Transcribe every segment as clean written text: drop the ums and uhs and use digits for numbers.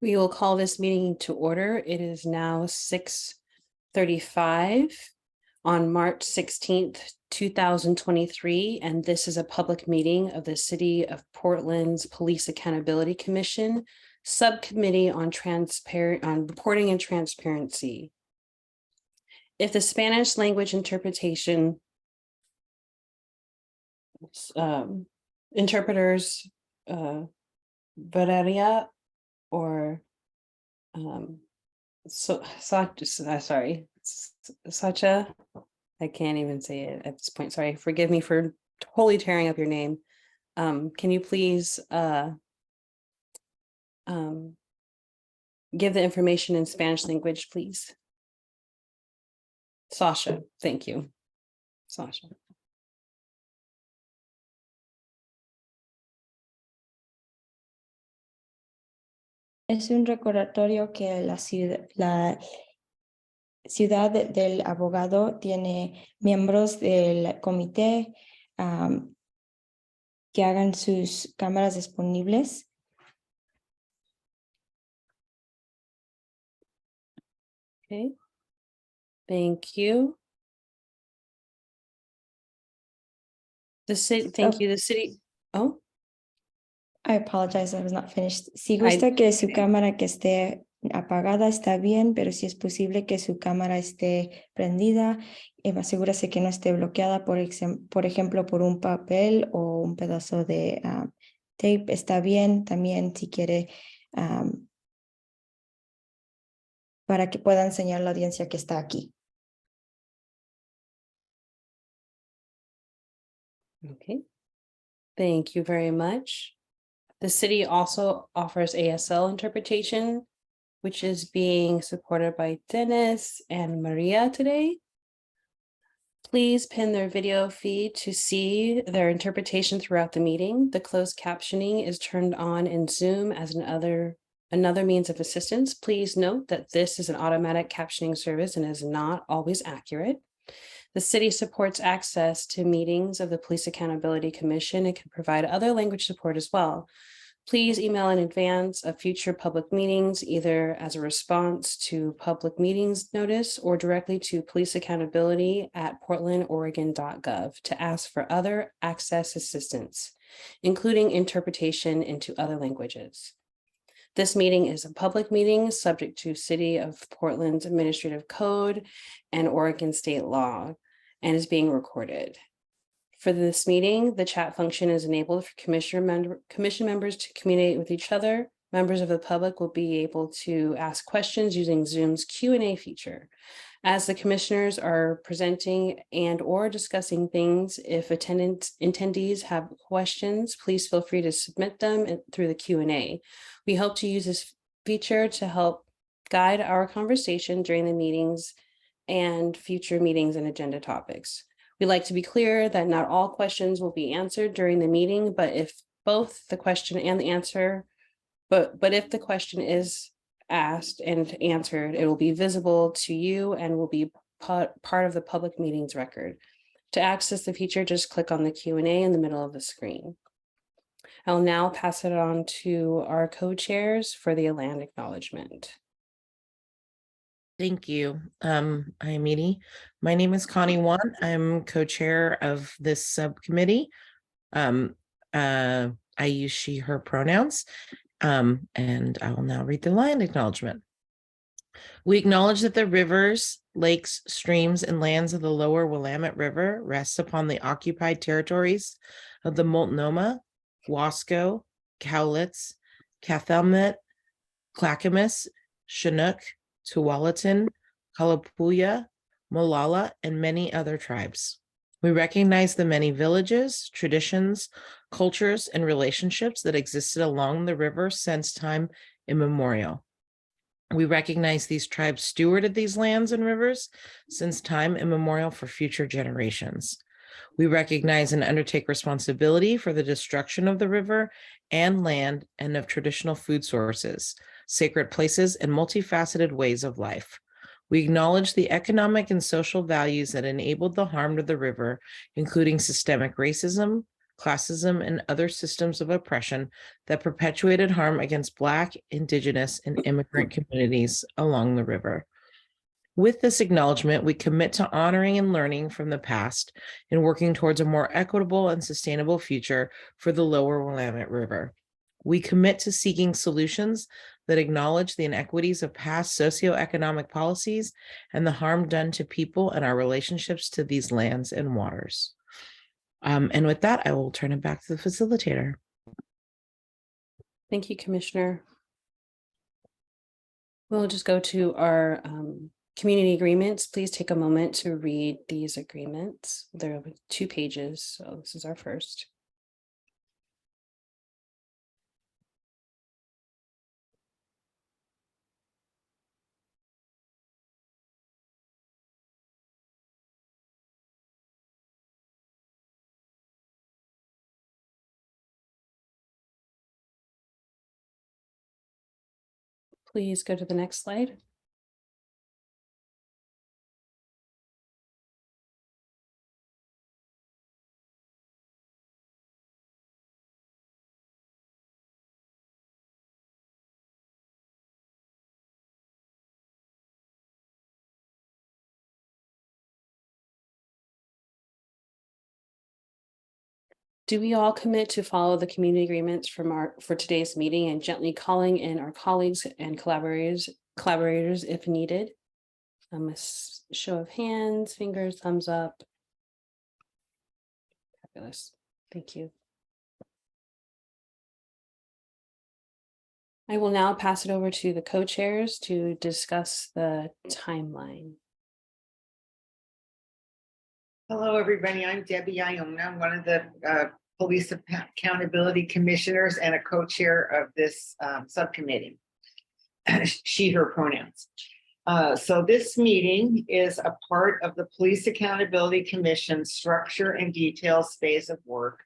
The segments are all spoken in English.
We will call this meeting to order. It is now 6:35 on March 16th, 2023, and this is a public meeting of the City of Portland's Police Accountability Commission Subcommittee on Reporting and Transparency. If the Spanish language interpretation interpreters Valeria or Sacha, I can't even say it at this point. Sorry, forgive me for totally tearing up your name. Can you please give the information in Spanish language, please? Sasha, thank you. Sasha. Es un recordatorio que la ciudad del abogado tiene miembros del comité que hagan sus cámaras disponibles. Okay. Thank you. Thank you. The city. Oh. I apologize, I was not finished. Si gusta que su cámara que esté apagada está bien, pero si es posible que su cámara esté prendida, asegúrese que no esté bloqueada, por ejemplo, por un papel o un pedazo de tape, está bien. También si quiere para que pueda enseñar a la audiencia que está aquí. Okay. Thank you very much. The city also offers ASL interpretation, which is being supported by Dennis and Maria today. Please pin their video feed to see their interpretation throughout the meeting. The closed captioning is turned on in Zoom as another means of assistance. Please note that this is an automatic captioning service and is not always accurate. The city supports access to meetings of the Police Accountability Commission and can provide other language support as well. Please email in advance of future public meetings, either as a response to public meetings notice or directly to policeaccountability@portlandoregon.gov to ask for other access assistance, including interpretation into other languages. This meeting is a public meeting subject to City of Portland's Administrative Code and Oregon state law and is being recorded. For this meeting, the chat function is enabled for commission members to communicate with each other. Members of the public will be able to ask questions using Zoom's Q&A feature. As the commissioners are presenting and or discussing things, if attendees have questions, please feel free to submit them through the Q&A. We hope to use this feature to help guide our conversation during the meetings and future meetings and agenda topics. We like to be clear that not all questions will be answered during the meeting, but if both the question and the answer, but if the question is asked and answered, it will be visible to you and will be part of the public meetings record. To access the feature, just click on the Q&A in the middle of the screen. I'll now pass it on to our co-chairs for the land acknowledgement. Thank you. Hi, Amity. My name is Connie Wan. I'm co-chair of this subcommittee. I use she, her pronouns, and I will now read the land acknowledgement. We acknowledge that the rivers, lakes, streams, and lands of the lower Willamette River rest upon the occupied territories of the Multnomah, Wasco, Cowlitz, Cathlamet, Clackamas, Chinook, Tualatin, Kalapuya, Molalla, and many other tribes. We recognize the many villages, traditions, cultures, and relationships that existed along the river since time immemorial. We recognize these tribes stewarded these lands and rivers since time immemorial for future generations. We recognize and undertake responsibility for the destruction of the river and land and of traditional food sources, sacred places, and multifaceted ways of life. We acknowledge the economic and social values that enabled the harm to the river, including systemic racism, classism, and other systems of oppression that perpetuated harm against Black, Indigenous, and immigrant communities along the river. With this acknowledgement, we commit to honoring and learning from the past and working towards a more equitable and sustainable future for the lower Willamette River. We commit to seeking solutions that acknowledge the inequities of past socioeconomic policies and the harm done to people and our relationships to these lands and waters. And with that, I will turn it back to the facilitator. Thank you, Commissioner. We'll just go to our community agreements. Please take a moment to read these agreements. There are 2 pages, so this is our first. Please go to the next slide. Do we all commit to follow the community agreements for today's meeting and gently calling in our colleagues and collaborators if needed? A show of hands, fingers, thumbs up. Fabulous. Thank you. I will now pass it over to the co-chairs to discuss the timeline. Hello, everybody. I'm Debbie Iona. I'm one of the Police Accountability Commissioners and a co-chair of this subcommittee. She, her pronouns. So this meeting is a part of the Police Accountability Commission's structure and details phase of work,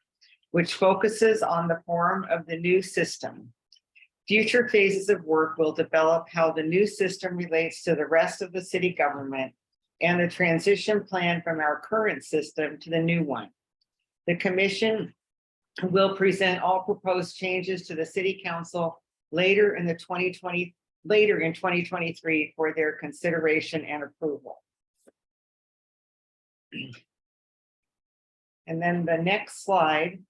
which focuses on the form of the new system. Future phases of work will develop how the new system relates to the rest of the city government and the transition plan from our current system to the new one. The commission will present all proposed changes to the city council later in 2023 for their consideration and approval. And then the next slide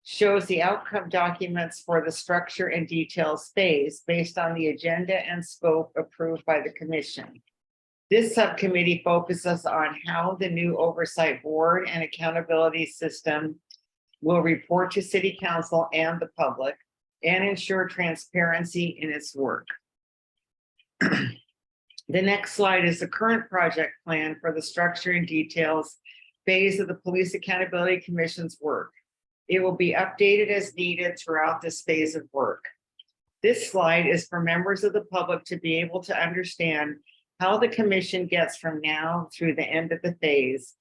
shows the outcome documents for the structure and details phase based on the agenda and scope approved by the commission. This subcommittee focuses on how the new oversight board and accountability system will report to city council and the public and ensure transparency in its work. The next slide is the current project plan for the structure and details phase of the Police Accountability Commission's work. It will be updated as needed throughout this phase of work. This slide is for members of the public to be able to understand how the commission gets from now through the end of the phase,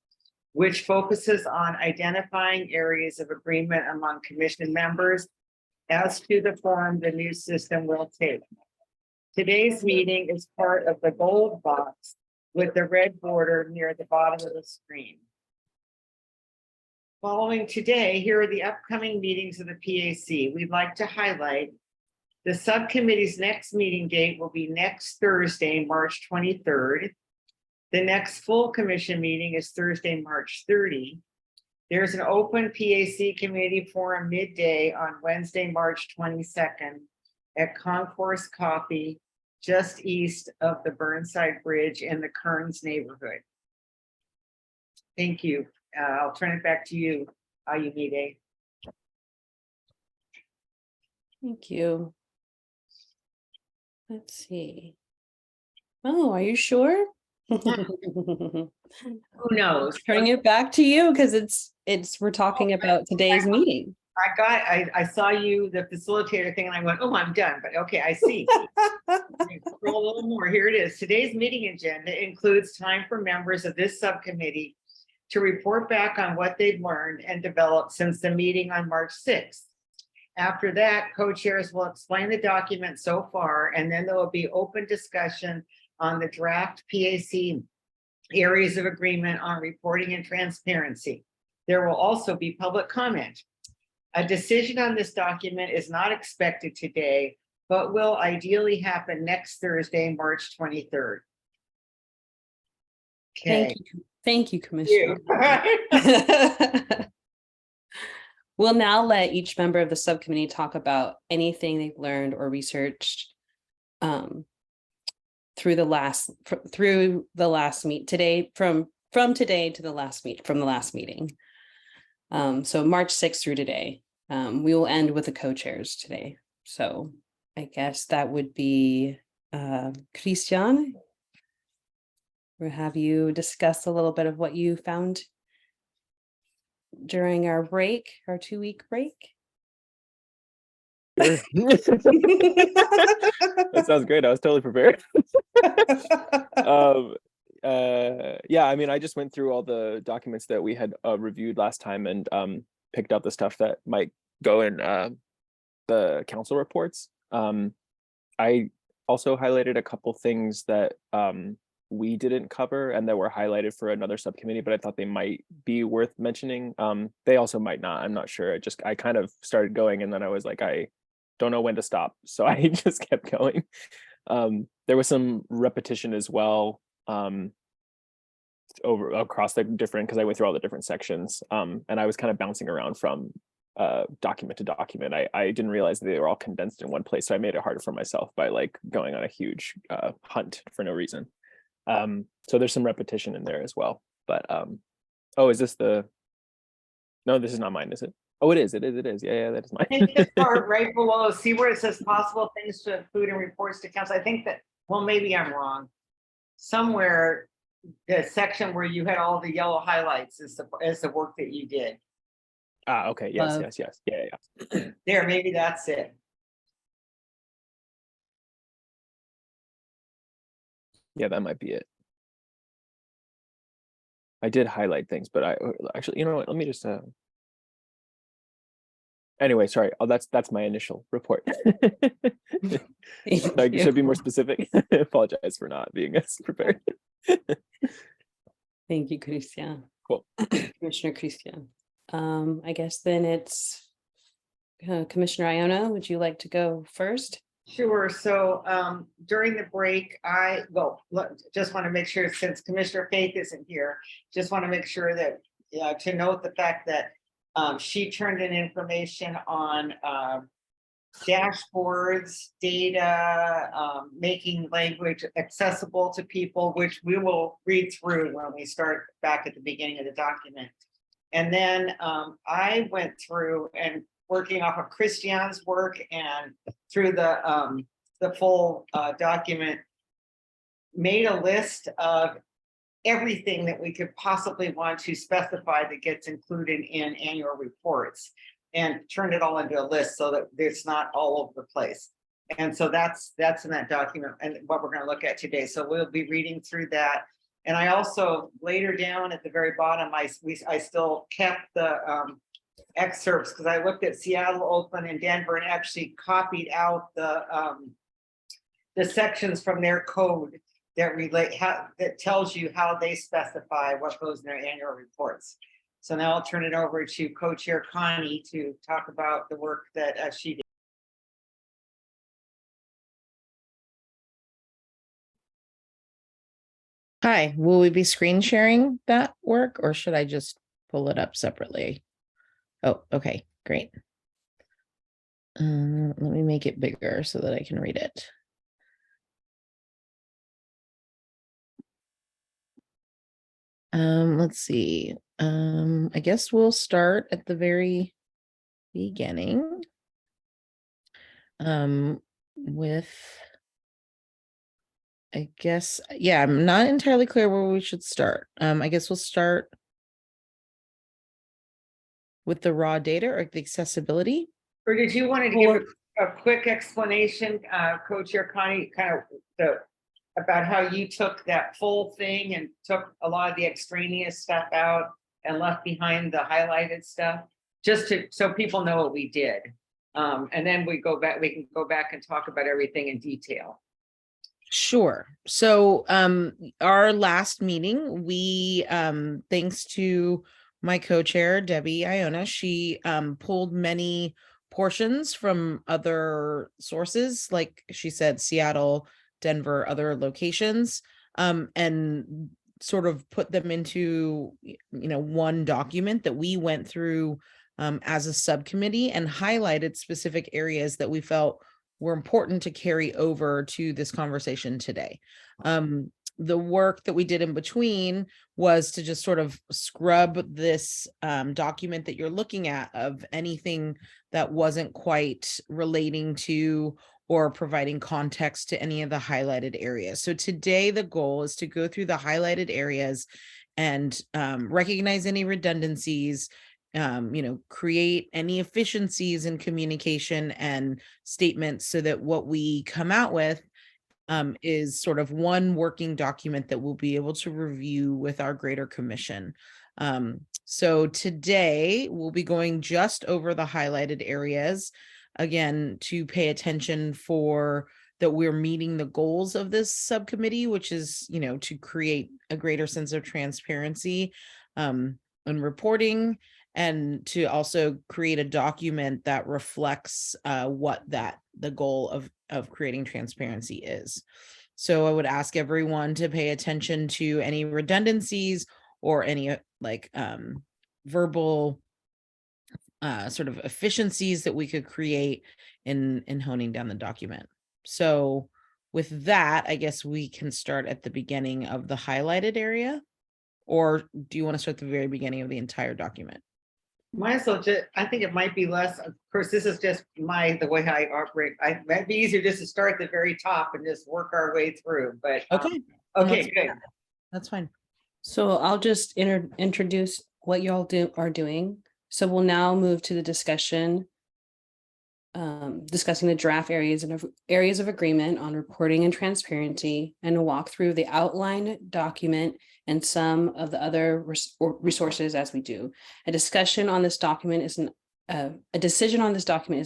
which focuses on identifying areas of agreement among commission members as to the form the new system will take. Today's meeting is part of the gold box with the red border near the bottom of the screen. Following today, here are the upcoming meetings of the PAC. We'd like to highlight the subcommittee's next meeting date will be next Thursday, March 23rd. The next full commission meeting is Thursday, March 30. There's an open PAC committee forum midday on Wednesday, March 22nd at Concourse Coffee, just east of the Burnside Bridge in the Kearns neighborhood. Thank you. I'll turn it back to you, Ayumide. Thank you. Let's see. Oh, are you sure? Who knows? Turning it back to you because we're talking about today's meeting. I saw you, the facilitator thing, and I went, oh, I'm done, but okay, I see. Scroll a little more. Here it is. Today's meeting agenda includes time for members of this subcommittee to report back on what they've learned and developed since the meeting on March 6th. After that, co-chairs will explain the document so far, and then there will be open discussion on the draft PAC areas of agreement on reporting and transparency. There will also be public comment. A decision on this document is not expected today, but will ideally happen next Thursday, March 23rd. Okay. Thank you, Commissioner. We'll now let each member of the subcommittee talk about anything they've learned or researched through the last meet today, from today to the last meeting. So March 6th through today. We will end with the co-chairs today. So I guess that would be Christian. We'll have you discuss a little bit of what you found during our 2-week break. Sure. That sounds great. I was totally prepared. Yeah, I mean, I just went through all the documents that we had reviewed last time and picked out the stuff that might go in the council reports. I also highlighted a couple things that we didn't cover and that were highlighted for another subcommittee, but I thought they might be worth mentioning. They also might not, I'm not sure. I kind of started going and then I was like, I don't know when to stop. So I just kept going. There was some repetition as well across the different, because I went through all the different sections and I was kind of bouncing around from document to document. I didn't realize they were all condensed in one place. So I made it harder for myself by like going on a huge hunt for no reason. So there's some repetition in there as well, but oh, is this no, this is not mine, is it? Oh, it is. Yeah, that is mine. I think the part right below, see where it says possible things to include in reports to council. I think that, well, maybe I'm wrong. Somewhere the section where you had all the yellow highlights is the work that you did. Okay, yes. Yeah. There, maybe that's it. Yeah, that might be it. I did highlight things, but I actually, you know what, let me just anyway, sorry. Oh, that's my initial report. I should be more specific. I apologize for not being as prepared. Thank you, Christian. Cool. Commissioner Christian. I guess then it's Commissioner Iona. Would you like to go first? Sure. So during the break, just want to make sure, since Commissioner Faith isn't here, just want to make sure that to note the fact that she turned in information on dashboards, data, making language accessible to people, which we will read through when we start back at the beginning of the document. And then I went through and working off of Christian's work and through the full document, made a list of everything that we could possibly want to specify that gets included in annual reports, and turned it all into a list so that it's not all over the place. And so that's in that document and what we're going to look at today. So we'll be reading through that. And I also later down at the very bottom, I still kept the excerpts because I looked at Seattle, Oakland, and Denver and actually copied out the sections from their code that that tells you how they specify what goes in their annual reports. So now I'll turn it over to Co-Chair Connie to talk about the work that she did. Hi, will we be screen sharing that work or should I just pull it up separately? Oh, okay, great. Let me make it bigger so that I can read it. Let's see. I guess we'll start at the very beginning. With, I guess, yeah, I'm not entirely clear where we should start. I guess we'll start with the raw data or the accessibility. Or did you want to give a quick explanation, Co-Chair Connie, kind of about how you took that full thing and took a lot of the extraneous stuff out and left behind the highlighted stuff, just so people know what we did. And then we can go back and talk about everything in detail. Sure. So our last meeting, we thanks to my co-chair, Debbie Iona, she pulled many portions from other sources, like she said, Seattle, Denver, other locations, and sort of put them into, one document that we went through as a subcommittee and highlighted specific areas that we felt were important to carry over to this conversation today. The work that we did in between was to just sort of scrub this document that you're looking at of anything that wasn't quite relating to or providing context to any of the highlighted areas. So today the goal is to go through the highlighted areas and recognize any redundancies, create any efficiencies in communication and statements so that what we come out with is sort of one working document that we'll be able to review with our greater commission. So today we'll be going just over the highlighted areas, again, to pay attention for that we're meeting the goals of this subcommittee, which is, to create a greater sense of transparency and reporting, and to also create a document that reflects what the goal of creating transparency is. So I would ask everyone to pay attention to any redundancies or any verbal sort of efficiencies that we could create in honing down the document. So with that, I guess we can start at the beginning of the highlighted area, or do you want to start at the very beginning of the entire document? Might as well just, I think it might be less, of course, this is just the way I operate. Might be easier just to start at the very top and just work our way through, but. Okay. Okay, good. That's fine. So I'll just introduce what y'all are doing. So we'll now move to the discussion, discussing the draft areas of agreement on reporting and transparency, and walk through the outline document and some of the other resources as we do. A decision on this document is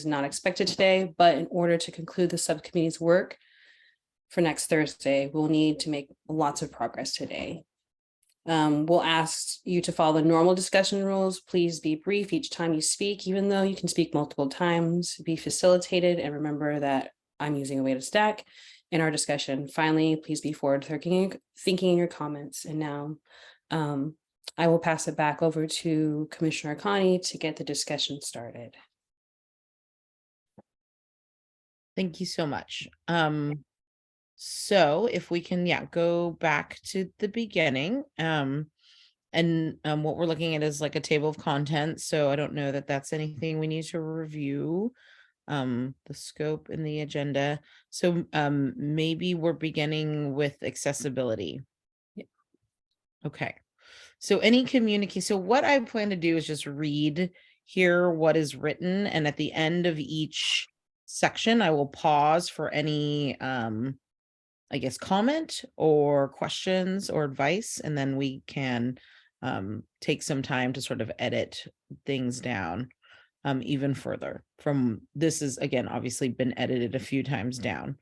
not expected today, but in order to conclude the subcommittee's work for next Thursday, we'll need to make lots of progress today. We'll ask you to follow the normal discussion rules. Please be brief each time you speak, even though you can speak multiple times. Be facilitated, and remember that I'm using a way to stack in our discussion. Finally, please be forward thinking in your comments. And now I will pass it back over to Commissioner Connie to get the discussion started. Thank you so much. So if we can, go back to the beginning. And what we're looking at is like a table of contents. So I don't know that that's anything we need to review. The scope and the agenda. So maybe we're beginning with accessibility. Yeah. Okay. So so what I plan to do is just read here what is written, and at the end of each section, I will pause for any comment or questions or advice, and then we can take some time to sort of edit things down even further. This is, again, obviously been edited a few times down.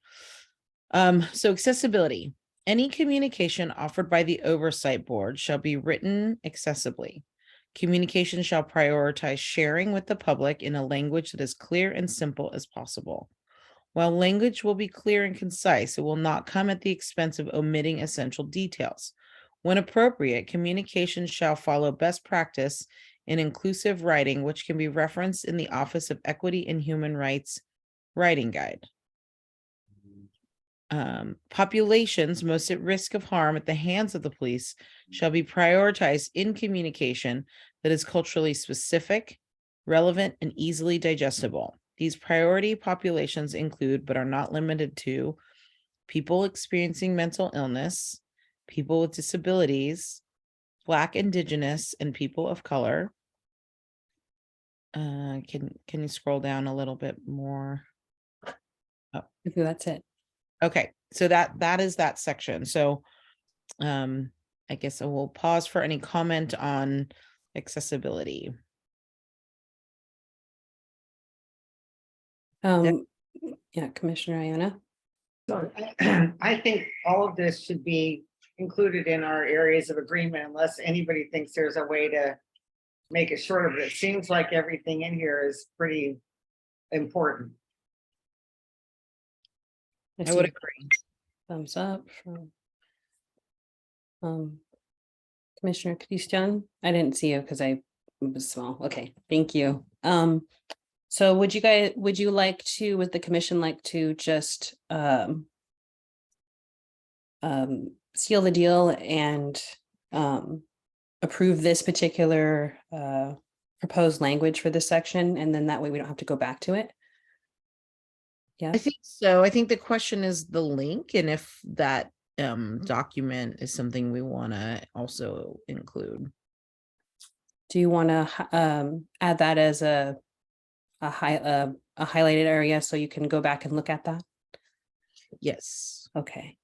So accessibility. Any communication offered by the Oversight Board shall be written accessibly. Communication shall prioritize sharing with the public in a language that is clear and simple as possible. While language will be clear and concise, it will not come at the expense of omitting essential details. When appropriate, communication shall follow best practice in inclusive writing, which can be referenced in the Office of Equity and Human Rights Writing Guide. Populations most at risk of harm at the hands of the police shall be prioritized in communication that is culturally specific, relevant, and easily digestible. These priority populations include, but are not limited to, people experiencing mental illness, people with disabilities, Black, Indigenous, and people of color. Can you scroll down a little bit more? Oh, I think that's it. Okay, so that is that section. So I guess I will pause for any comment on accessibility. Yeah, Commissioner Iona. So I think all of this should be included in our areas of agreement, unless anybody thinks there's a way to make it shorter, but it seems like everything in here is pretty important. I would see agree. thumbs up from Commissioner Christian. I didn't see you because I was small. Okay, thank you. So would you like to, would the commission like to just seal the deal and approve this particular proposed language for this section, and then that way we don't have to go back to it? Yeah, I think so. I think the question is the link, and if that document is something we want to also include. do you want to add that as a highlighted area so you can go back and look at that? Yes. Okay.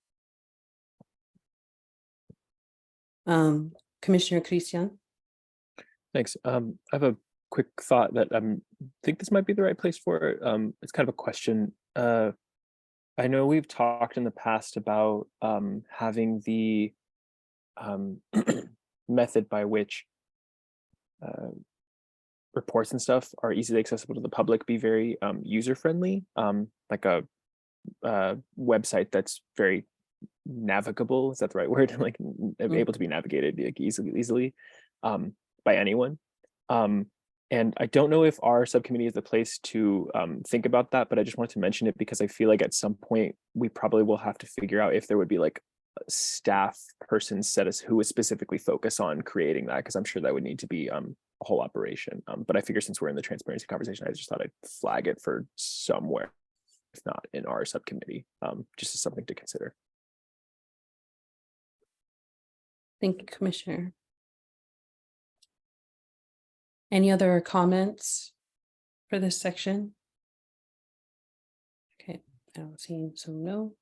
Commissioner Christian? Thanks. I have a quick thought that I think this might be the right place for it. It's kind of a question. I know we've talked in the past about having the method by which reports and stuff are easily accessible to the public be very user-friendly, like a website that's very navigable. Is that the right word? Like able to be navigated like, easily by anyone. And I don't know if our subcommittee is the place to think about that, but I just wanted to mention it because I feel like at some point we probably will have to figure out if there would be like a staff person set us who would specifically focus on creating that, because I'm sure that would need to be a whole operation. But I figure since we're in the transparency conversation, I just thought I'd flag it for somewhere, if not in our subcommittee, just as something to consider. Thank you, Commissioner. Any other comments for this section? Okay, I don't see, so no.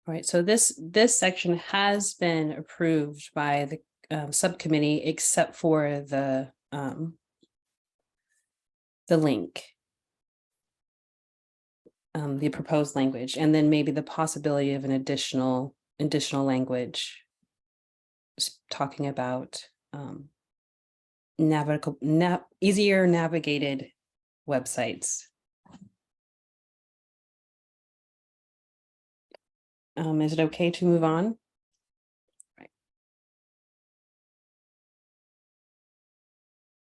All right, so this section has been approved by the subcommittee, except for the link, the proposed language, and then maybe the possibility of an additional language talking about easier navigated websites. Is it okay to move on? Right.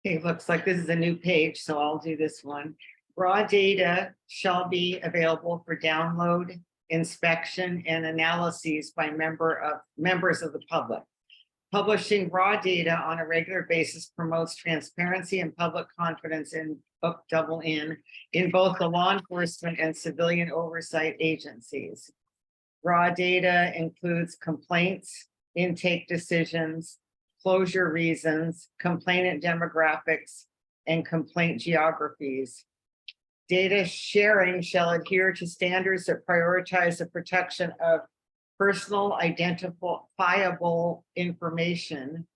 Okay, looks like this is a new page, so I'll do this one. Raw data shall be available for download, inspection, and analyses by members of the public. Publishing raw data on a regular basis promotes transparency and public confidence in both the law enforcement and civilian oversight agencies. Raw data includes complaints, intake decisions, closure reasons, complainant demographics, and complaint geographies. Data sharing shall adhere to standards that prioritize the protection of personal identifiable information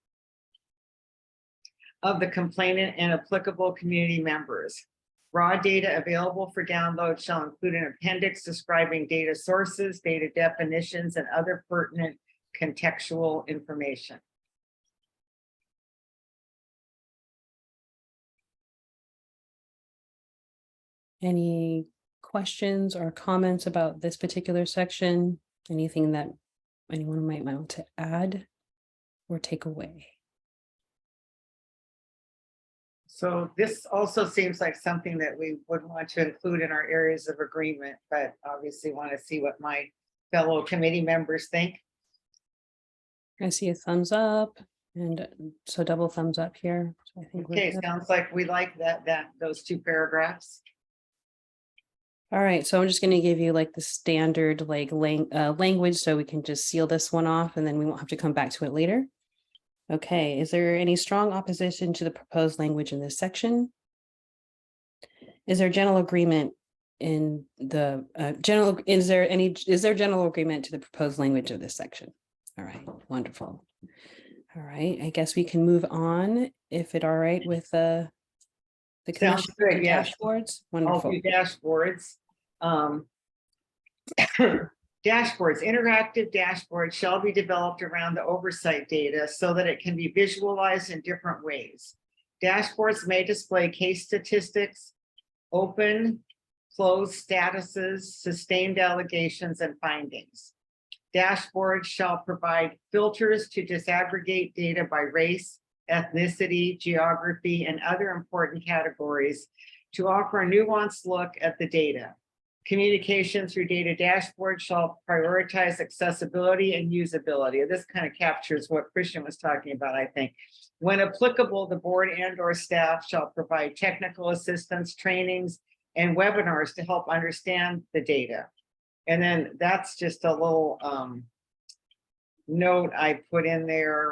of the complainant and applicable community members. Raw data available for download shall include an appendix describing data sources, data definitions, and other pertinent contextual information. Any questions or comments about this particular section? Anything that anyone might want to add or take away? So this also seems like something that we would want to include in our areas of agreement, but obviously want to see what my fellow committee members think. I see a thumbs up, and so double thumbs up here. So I think Okay, we're good. sounds like we like those two paragraphs. All right, so I'm just going to give you like the standard like language so we can just seal this one off and then we won't have to come back to it later. Okay, is there any strong opposition to the proposed language in this section? Is there general agreement in the is there general agreement to the proposed language of this section? All right, wonderful. All right, I guess we can move on if it all right with the Sounds commission good, yes. dashboards. All Wonderful. three dashboards. Dashboards, interactive dashboards shall be developed around the oversight data so that it can be visualized in different ways. Dashboards may display case statistics, open, closed statuses, sustained allegations, and findings. Dashboards shall provide filters to disaggregate data by race, ethnicity, geography, and other important categories to offer a nuanced look at the data. Communication through data dashboard shall prioritize accessibility and usability. This kind of captures what Christian was talking about, I think. When applicable, the board and/or staff shall provide technical assistance, trainings, and webinars to help understand the data. And then that's just a little note I put in there.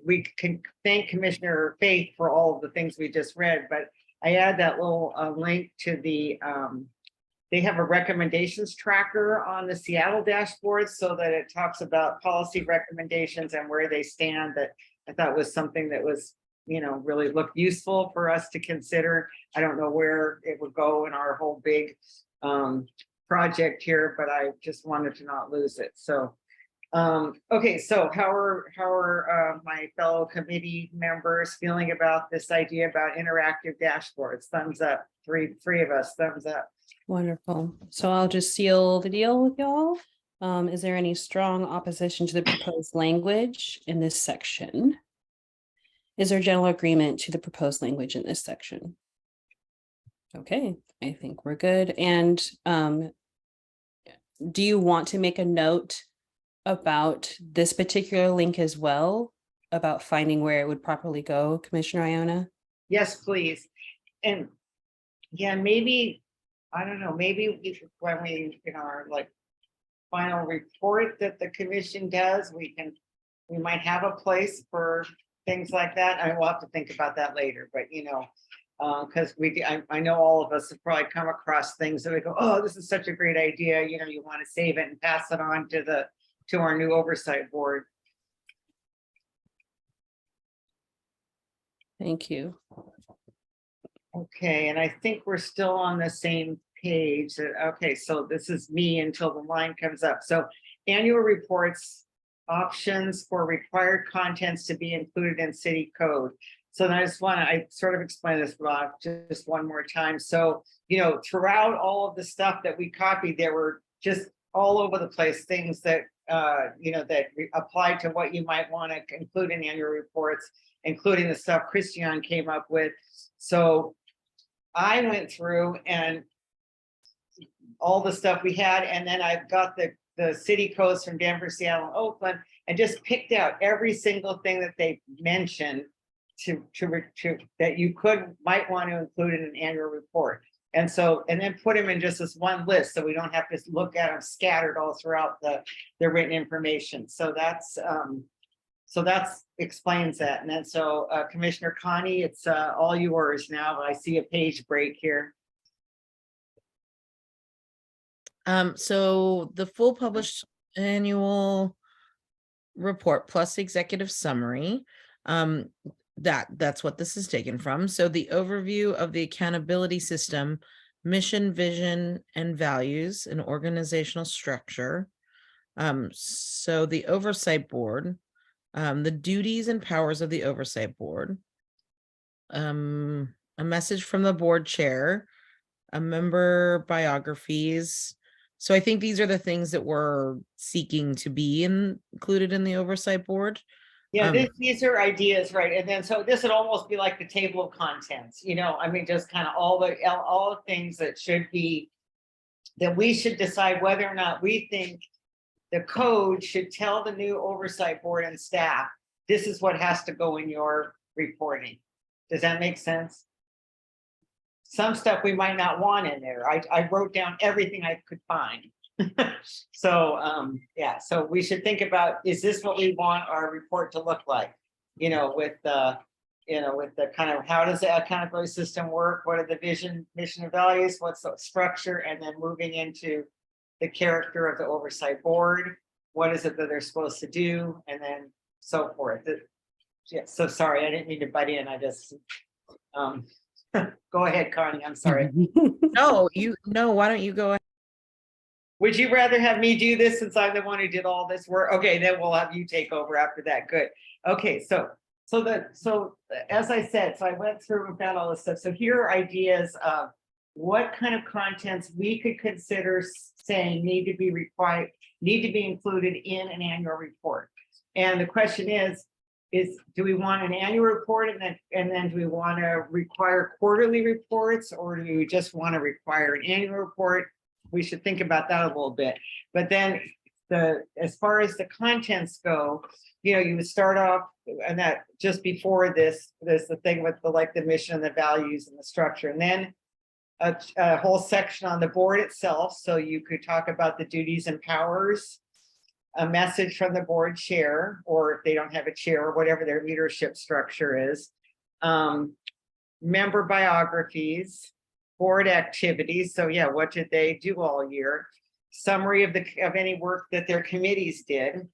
We can thank Commissioner Faith for all of the things we just read, but I add that little link to the, they have a recommendations tracker on the Seattle dashboard so that it talks about policy recommendations and where they stand. That I thought was something that was, really looked useful for us to consider. I don't know where it would go in our whole big project here, but I just wanted to not lose it. So, okay, so how are my fellow committee members feeling about this idea about interactive dashboards? Thumbs up. Three of us, thumbs up. Wonderful. So I'll just seal the deal with y'all. Is there any strong opposition to the proposed language in this section? Is there general agreement to the proposed language in this section? Okay, I think we're good. And do you want to make a note about this particular link as well, about finding where it would properly go, Commissioner Iona? Yes, please. And yeah, maybe, I don't know, maybe when we, in our final report that the commission does, we might have a place for things like that. I will have to think about that later, but because I know all of us have probably come across things that we go, oh, this is such a great idea. You want to save it and pass it on to our new oversight board. Thank you. Okay, and I think we're still on the same page. Okay, so this is me until the line comes up. So annual reports, options for required contents to be included in city code. So I sort of explained this, Rob, just one more time. So, throughout all of the stuff that we copied, there were just all over the place things that, that apply to what you might want to include in annual reports, including the stuff Christian came up with. So I went through and all the stuff we had, and then I've got the city codes from Denver, Seattle, and Oakland, and just picked out every single thing that they mentioned to that you might want to include in an annual report. And then put them in just this one list so we don't have to look at them scattered all throughout the written information. So that's explains that. And then Commissioner Connie, it's all yours now. I see a page break here. So the full published annual report plus executive summary, that's what this is taken from. So the overview of the accountability system, mission, vision, and values and organizational structure. So the oversight board, the duties and powers of the oversight board, a message from the board chair, a member biographies. So I think these are the things that we're seeking to be included in the oversight board. Yeah, these are ideas, right? And then so this would almost be like the table of contents, just kind of all the things that we should decide whether or not we think the code should tell the new oversight board and staff, this is what has to go in your reporting. Does that make sense? Some stuff we might not want in there. I wrote down everything I could find. So yeah, so we should think about, is this what we want our report to look like? With the kind of, how does the accountability system work? What are the vision, mission, and values? What's the structure? And then moving into the character of the oversight board. What is it that they're supposed to do? And then so forth. Yeah, so sorry, I didn't mean to butt in. I just go ahead, Connie. I'm sorry. No, why don't you go ahead? Would you rather have me do this since I'm the one who did all this work? Okay, then we'll have you take over after that. Good. Okay, so as I said, so I went through and found all this stuff. So here are ideas of what kind of contents we could consider saying need to be included in an annual report. And the question is do we want an annual report and then do we want to require quarterly reports, or do we just want to require an annual report? We should think about that a little bit. But then as far as the contents go, you know, you would start off, and that just before this, there's the thing with the mission, the values, and the structure, and then a whole section on the board itself. So you could talk about the duties and powers, a message from the board chair, or if they don't have a chair, or whatever their leadership structure is, member biographies, board activities. So yeah, what did they do all year? Summary of any work that their committees did,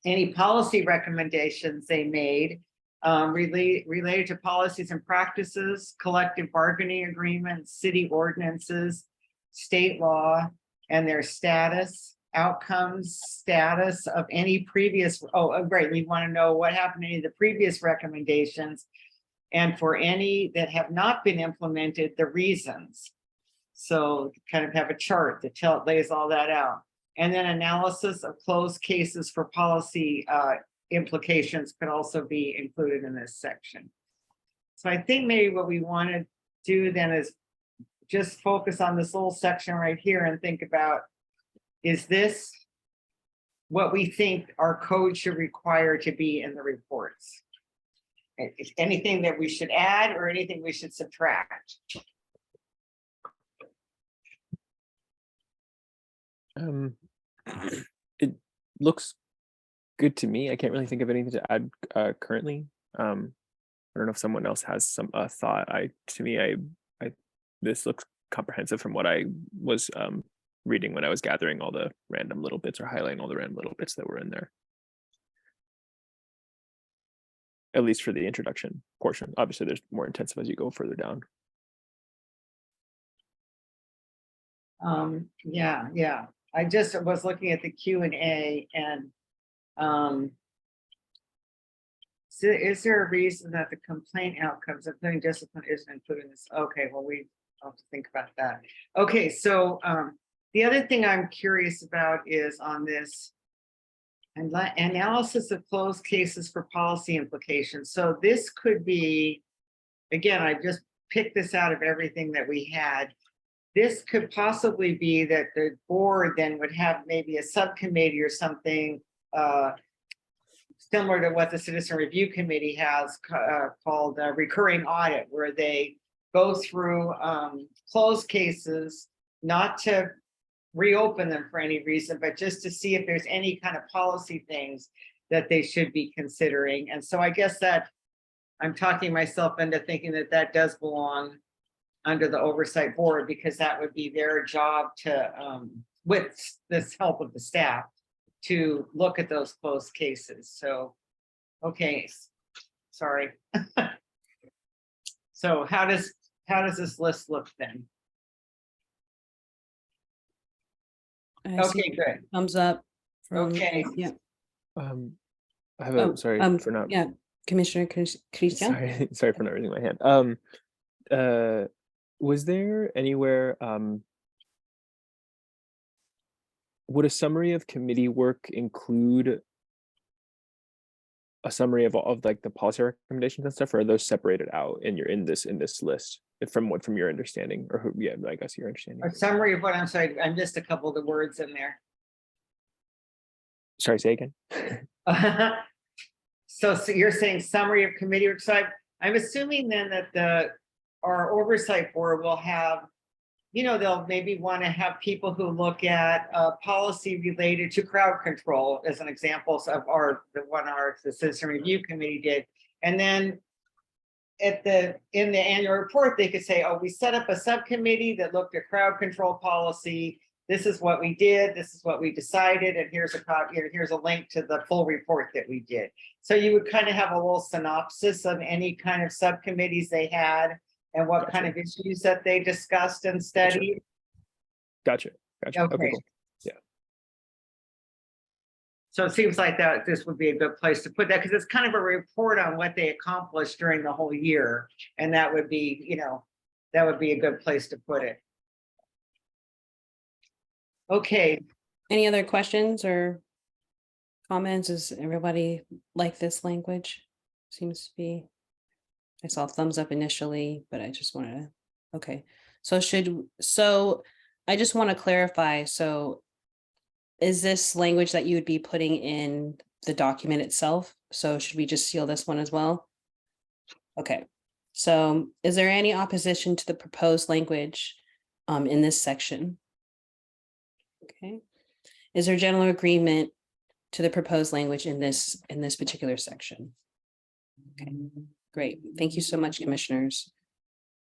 any policy recommendations they made, related to policies and practices, collective bargaining agreements, city ordinances, state law, and their status, outcomes, status of any previous, great, we want to know what happened to any of the previous recommendations, and for any that have not been implemented, the reasons. So kind of have a chart that lays all that out. And then analysis of closed cases for policy implications could also be included in this section. So I think maybe what we want to do then is just focus on this little section right here and think about, is this what we think our code should require to be in the reports? Anything that we should add or anything we should subtract? It looks good to me. I can't really think of anything to add currently. I don't know if someone else has some thought. To me, this looks comprehensive from what I was reading when I was gathering all the random little bits or highlighting all the random little bits that were in there. At least for the introduction portion. Obviously, there's more intensive as you go further down. Yeah. I just was looking at the Q&A and so is there a reason that the complaint outcomes, including discipline, isn't included in this? Okay, well, we have to think about that. Okay, so the other thing I'm curious about is on this analysis of closed cases for policy implications. So this could be, again, I just picked this out of everything that we had. This could possibly be that the board then would have maybe a subcommittee or something similar to what the Citizen Review Committee has called a recurring audit, where they go through closed cases, not to reopen them for any reason, but just to see if there's any kind of policy things that they should be considering. And so I guess that I'm talking myself into thinking that that does belong under the oversight board, because that would be their job to, with this help of the staff, to look at those closed cases. So, okay, sorry. So how does this list look then? I see Okay, good. thumbs up. Okay. Yeah. I have a sorry for not. Yeah, Commissioner Christian. Sorry for not raising my hand. Was there anywhere? Would a summary of committee work include a summary of like the policy recommendations and stuff, or are those separated out in this list from your understanding, or yeah, I guess your understanding? A summary of what? I'm sorry, I missed a couple of the words in there. Sorry, say again. So you're saying summary of committee work. So I'm assuming then that our oversight board will have, you know, they'll maybe want to have people who look at policy related to crowd control as an example of the Citizen Review Committee did. And then in the annual report, they could say, oh, we set up a subcommittee that looked at crowd control policy. This is what we did. This is what we decided. And here's a copy, here's a link to the full report that we did. So you would kind of have a little synopsis of any kind of subcommittees they had and what kind of issues that they discussed and studied. Gotcha. Okay. Cool. So it seems like that this would be a good place to put that, because it's kind of a report on what they accomplished during the whole year. And that would be, you know, that would be a good place to put it. Okay, Any other questions or comments? Does everybody like this language? Seems to be, I saw thumbs up initially, but I just wanted to, okay. So I just want to clarify, so is this language that you would be putting in the document itself? So should we just seal this one as well? Okay, so is there any opposition to the proposed language in this section? Okay, is there general agreement to the proposed language in this particular section? Okay, great. Thank you so much, commissioners.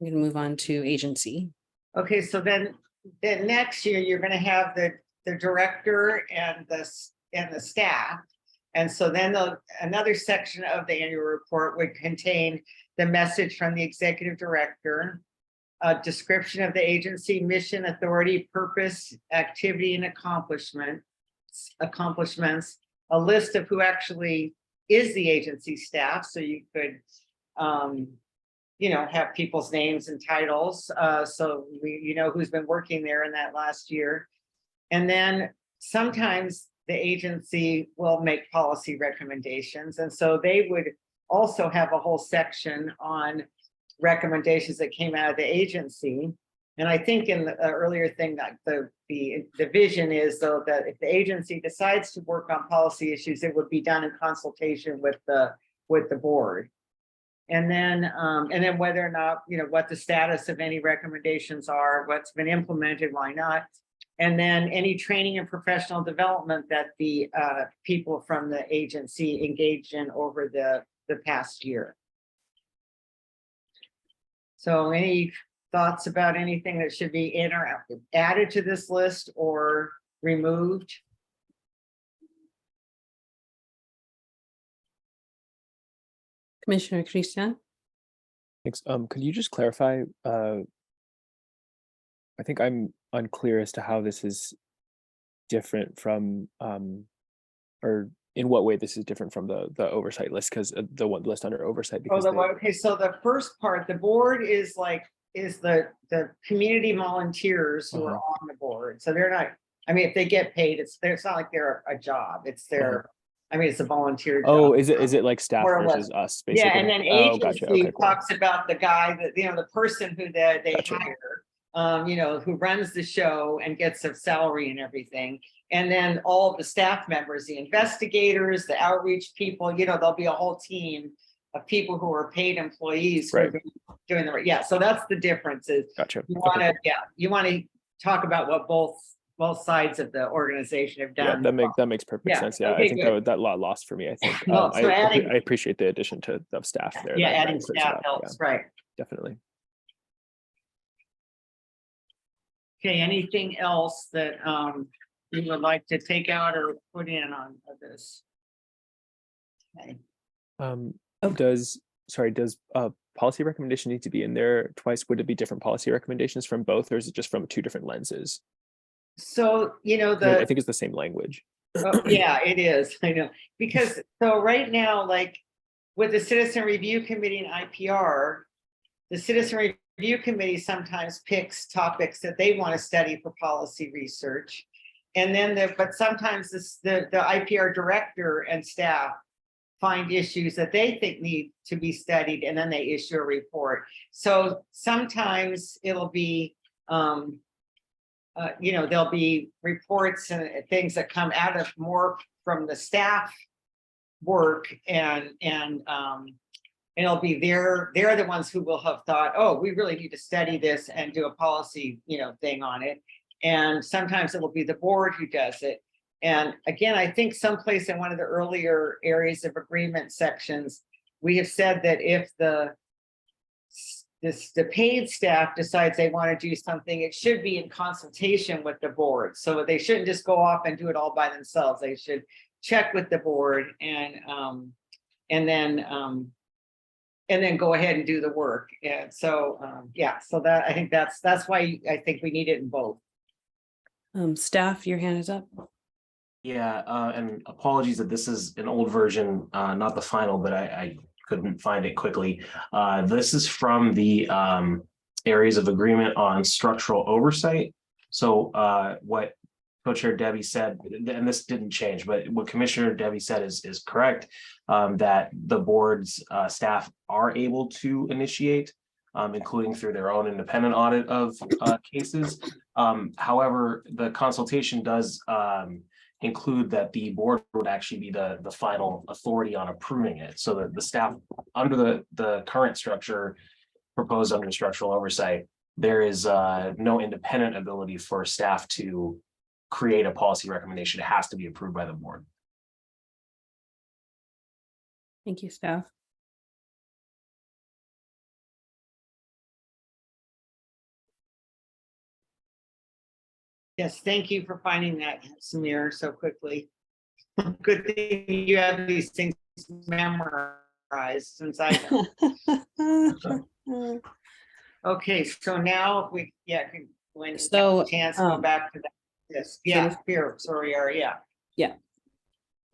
I'm going to move on to agency. okay, so then next year, you're gonna have the director and the staff. And so then another section of the annual report would contain the message from the executive director, a description of the agency mission, authority, purpose, activity, and accomplishments, a list of who actually is the agency staff. So you could, you know, have people's names and titles. So you know who's been working there in that last year. And then sometimes the agency will make policy recommendations. And so they would also have a whole section on recommendations that came out of the agency. And I think in the earlier thing that the vision is, though, that if the agency decides to work on policy issues, it would be done in consultation with the board. And then whether or not, you know, what the status of any recommendations are, what's been implemented, why not? And then any training and professional development that the people from the agency engaged in over the past year. So any thoughts about anything that should be in or added to this list or removed? Commissioner Christian? Thanks. Could you just clarify? I think I'm unclear as to how this is different from, or in what way this is different from the oversight list, because the one list under oversight. Because Okay, so the first part, the board is the community volunteers who are on the board. So they're not, I mean, if they get paid, it's not like they're a job. It's their, I mean, it's a volunteer job. Oh, is it like staff More or less. versus us, basically? Yeah, and then Oh, gotcha. agency Okay, cool. talks about the guy that, you know, the person who they Gotcha. hire, you know, who runs the show and gets a salary and everything. And then all the staff members, the investigators, the outreach people, you know, there'll be a whole team of people who are paid employees who Right. are doing the, yeah, so that's the difference is Gotcha. you want to, Okay. yeah, you want to talk about what both sides of the organization have Yeah, done. that makes perfect Yeah, sense. Yeah, okay, I think good. that lot lost for me. I think No, so adding- I appreciate the addition of staff there. Yeah, that adding clears it staff up. helps, Yeah, right? definitely. Okay, anything else that you would like to take out or put in on this? Okay. Does policy recommendation need to be in there twice? Would it be different policy recommendations from both, or is it just from two different lenses? So, you know, I think it's the same language. yeah, it is, I know, because so right now, like with the Citizen Review Committee and IPR, the Citizen Review Committee sometimes picks topics that they want to study for policy research. And then but sometimes the IPR director and staff find issues that they think need to be studied, and then they issue a report. So sometimes it'll be, you know, there'll be reports and things that come out of more from the staff work, and it'll be they're the ones who will have thought, oh, we really need to study this and do a policy, you know, thing on it. And sometimes it will be the board who does it. And again, I think someplace in one of the earlier areas of agreement sections, we have said that if the paid staff decides they want to do something, it should be in consultation with the board. So they shouldn't just go off and do it all by themselves. They should check with the board and then go ahead and do the work. And so yeah, so that I think that's why I think we need it in both. Staff, your hand is up. Yeah, and apologies that this is an old version, not the final, but I couldn't find it quickly. This is from the areas of agreement on structural oversight. So what Co-Chair Debbie said, and this didn't change, but what Commissioner Debbie said is correct, that the board's staff are able to initiate, including through their own independent audit of cases. However, the consultation does include that the board would actually be the final authority on approving it, so that the staff under the current structure proposed under structural oversight, there is no independent ability for staff to create a policy recommendation. It has to be approved by the board. Thank you, staff. Yes, thank you for finding that, Samir, so quickly. Good thing you have these things memorized since I don't. Okay, so now if we, when you So, have a chance, go back to that. Yes, yeah, here, sorry, yeah.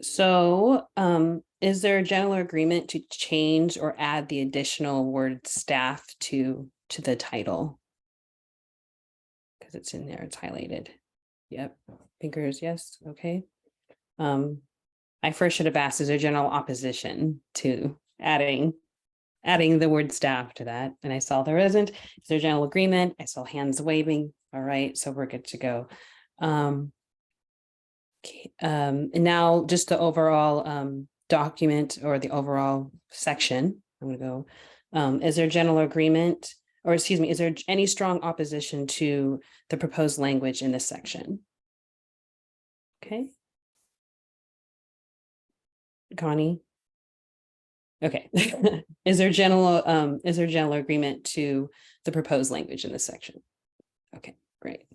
So, is there a general agreement to change or add the additional word staff to the title? Because it's in there, it's highlighted. Yep, fingers, yes, okay. I first should have asked, is there general opposition to adding the word staff to that? And I saw there isn't. Is there general agreement? I saw hands waving. All right, so we're good to go. And now just the overall document or the overall section, I'm gonna go. Is there general agreement, or excuse me, is there any strong opposition to the proposed language in this section? Okay. Connie? Okay. Is there general agreement to the proposed language in this section? Okay, great.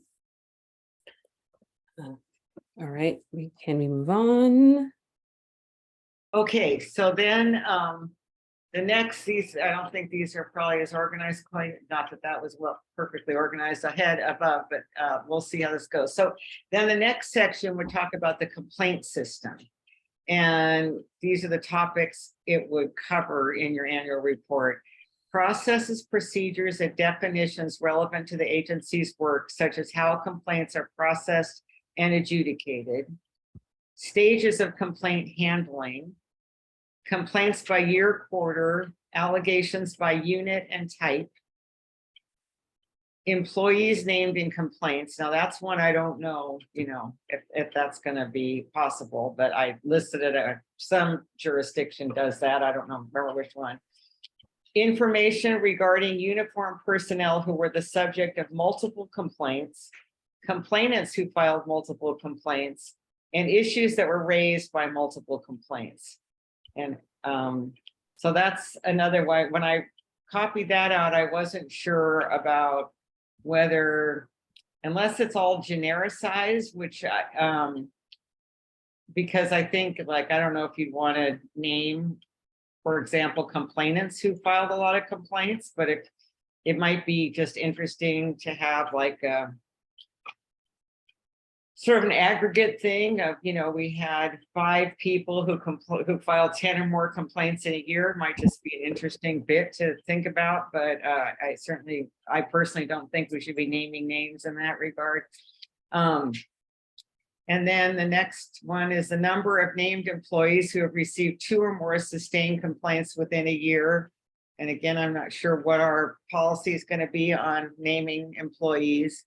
All right, can we move on? Okay, so then the next, I don't think these are probably as organized, quite not that that was well perfectly organized ahead above, but we'll see how this goes. So then the next section would talk about the complaint system. And these are the topics it would cover in your annual report. Processes, procedures, and definitions relevant to the agency's work, such as how complaints are processed and adjudicated, stages of complaint handling, complaints by year, quarter, allegations by unit and type, employees named in complaints. Now that's one I don't know, if that's going to be possible, but I listed it. Some jurisdiction does that. I don't remember which one. Information regarding uniformed personnel who were the subject of multiple complaints, complainants who filed multiple complaints, and issues that were raised by multiple complaints. And so that's another way. When I copied that out, I wasn't sure about whether, unless it's all genericized, which because I think, like, I don't know if you'd want to name, for example, complainants who filed a lot of complaints, but if it might be just interesting to have like a sort of an aggregate thing of, we had 5 people who filed 10 or more complaints in a year. Might just be an interesting bit to think about, but I personally don't think we should be naming names in that regard. And then the next one is the number of named employees who have received 2 or more sustained complaints within a year. And again, I'm not sure what our policy is going to be on naming employees.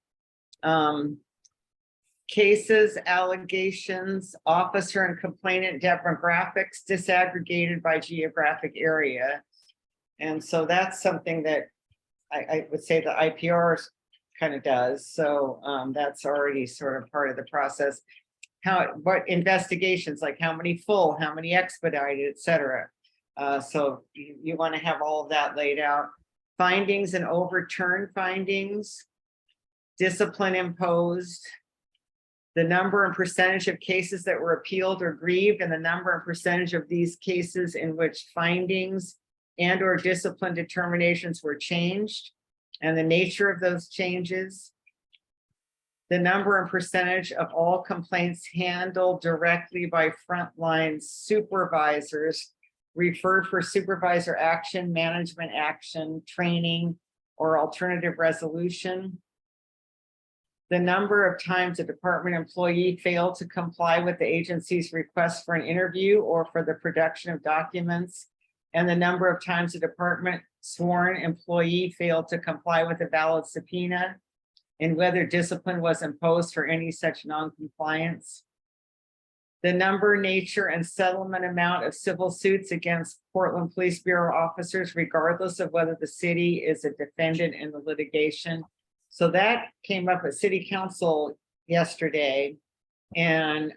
Cases, allegations, officer and complainant demographics disaggregated by geographic area. And so that's something that I would say the IPR kind of does. So that's already sort of part of the process. What investigations, like how many full, how many expedited, et cetera. So you want to have all of that laid out. Findings and overturned findings, discipline imposed, the number and percentage of cases that were appealed or grieved, and the number and percentage of these cases in which findings and or discipline determinations were changed, and the nature of those changes. the number and percentage of all complaints handled directly by frontline supervisors referred for supervisor action, management action, training, or alternative resolution. The number of times a department employee failed to comply with the agency's request for an interview or for the production of documents, and the number of times a department sworn employee failed to comply with a valid subpoena, and whether discipline was imposed for any such non-compliance. The number, nature, and settlement amount of civil suits against Portland Police Bureau officers, regardless of whether the city is a defendant in the litigation. So that came up at City Council yesterday, and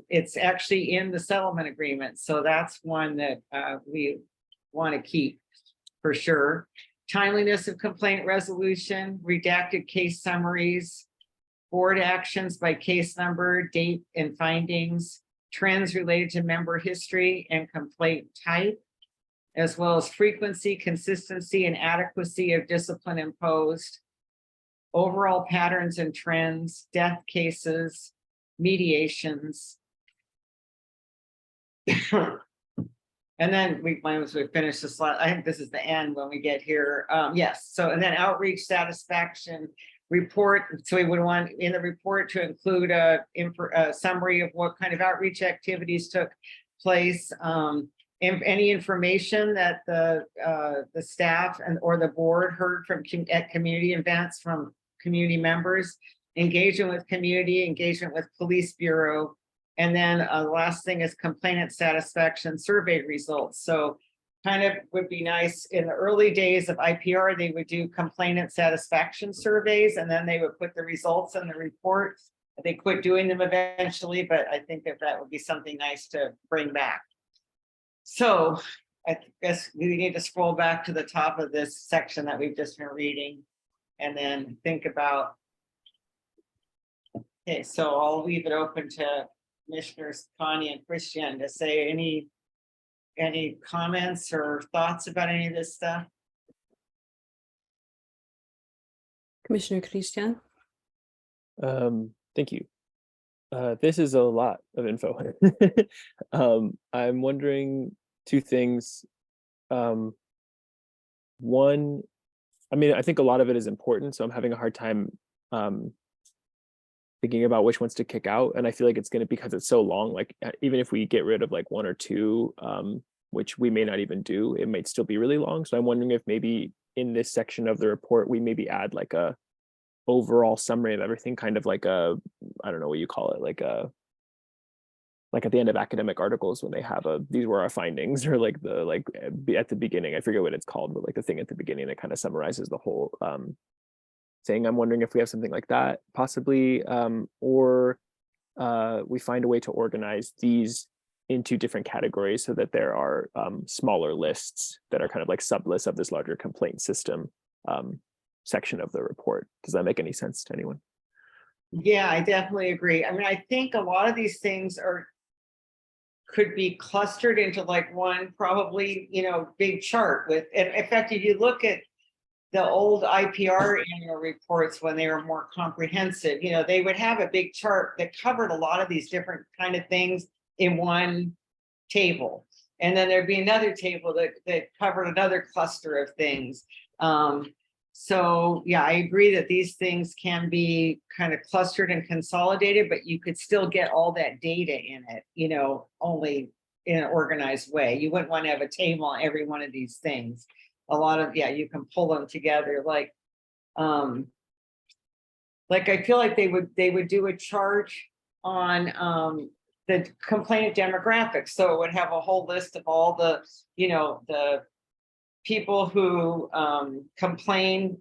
it's actually in the settlement agreement. So that's one that we want to keep for sure. Timeliness of complaint resolution, redacted case summaries, board actions by case number, date, and findings, trends related to member history and complaint type, as well as frequency, consistency, and adequacy of discipline imposed, overall patterns and trends, death cases, mediations. And then once we finish the slide, I think this is the end when we get here. Yes, so and then outreach satisfaction report. So we would want in the report to include a summary of what kind of outreach activities took place. Any information that the staff and or the board heard from at community events from community members, engagement with community, engagement with police bureau. And then the last thing is complainant satisfaction survey results. So kind of would be nice in the early days of IPR, they would do complainant satisfaction surveys, and then they would put the results in the report. They quit doing them eventually, but I think that would be something nice to bring back. So I guess we need to scroll back to the top of this section that we've just been reading and then think about. Okay, so I'll leave it open to Commissioners Connie and Christian to say any comments or thoughts about any of this stuff. Commissioner Christian. Thank you. This is a lot of info. I'm wondering two things. One, I mean, I think a lot of it is important, so I'm having a hard time thinking about which ones to kick out. And I feel like it's going to, because it's so long, like even if we get rid of like one or two, which we may not even do, it might still be really long. So I'm wondering if maybe in this section of the report, we maybe add like a overall summary of everything, kind of like a, I don't know what you call it, like at the end of academic articles when they have these were our findings, or like at the beginning, I forget what it's called, but like the thing at the beginning that kind of summarizes the whole thing. I'm wondering if we have something like that possibly, or we find a way to organize these into different categories so that there are smaller lists that are kind of like sub-lists of this larger complaint system section of the report. Does that make any sense to anyone? Yeah, I definitely agree. I mean, I think a lot of these things could be clustered into like one probably, big chart with, in fact, if you look at the old IPR annual reports when they were more comprehensive, they would have a big chart that covered a lot of these different kind of things in one table. And then there'd be another table that covered another cluster of things. So yeah, I agree that these things can be kind of clustered and consolidated, but you could still get all that data in it, only in an organized way. You wouldn't want to have a table on every one of these things. A lot of, you can pull them together. Like I feel like they would do a chart on the complainant demographics. So it would have a whole list of all the, the people who complain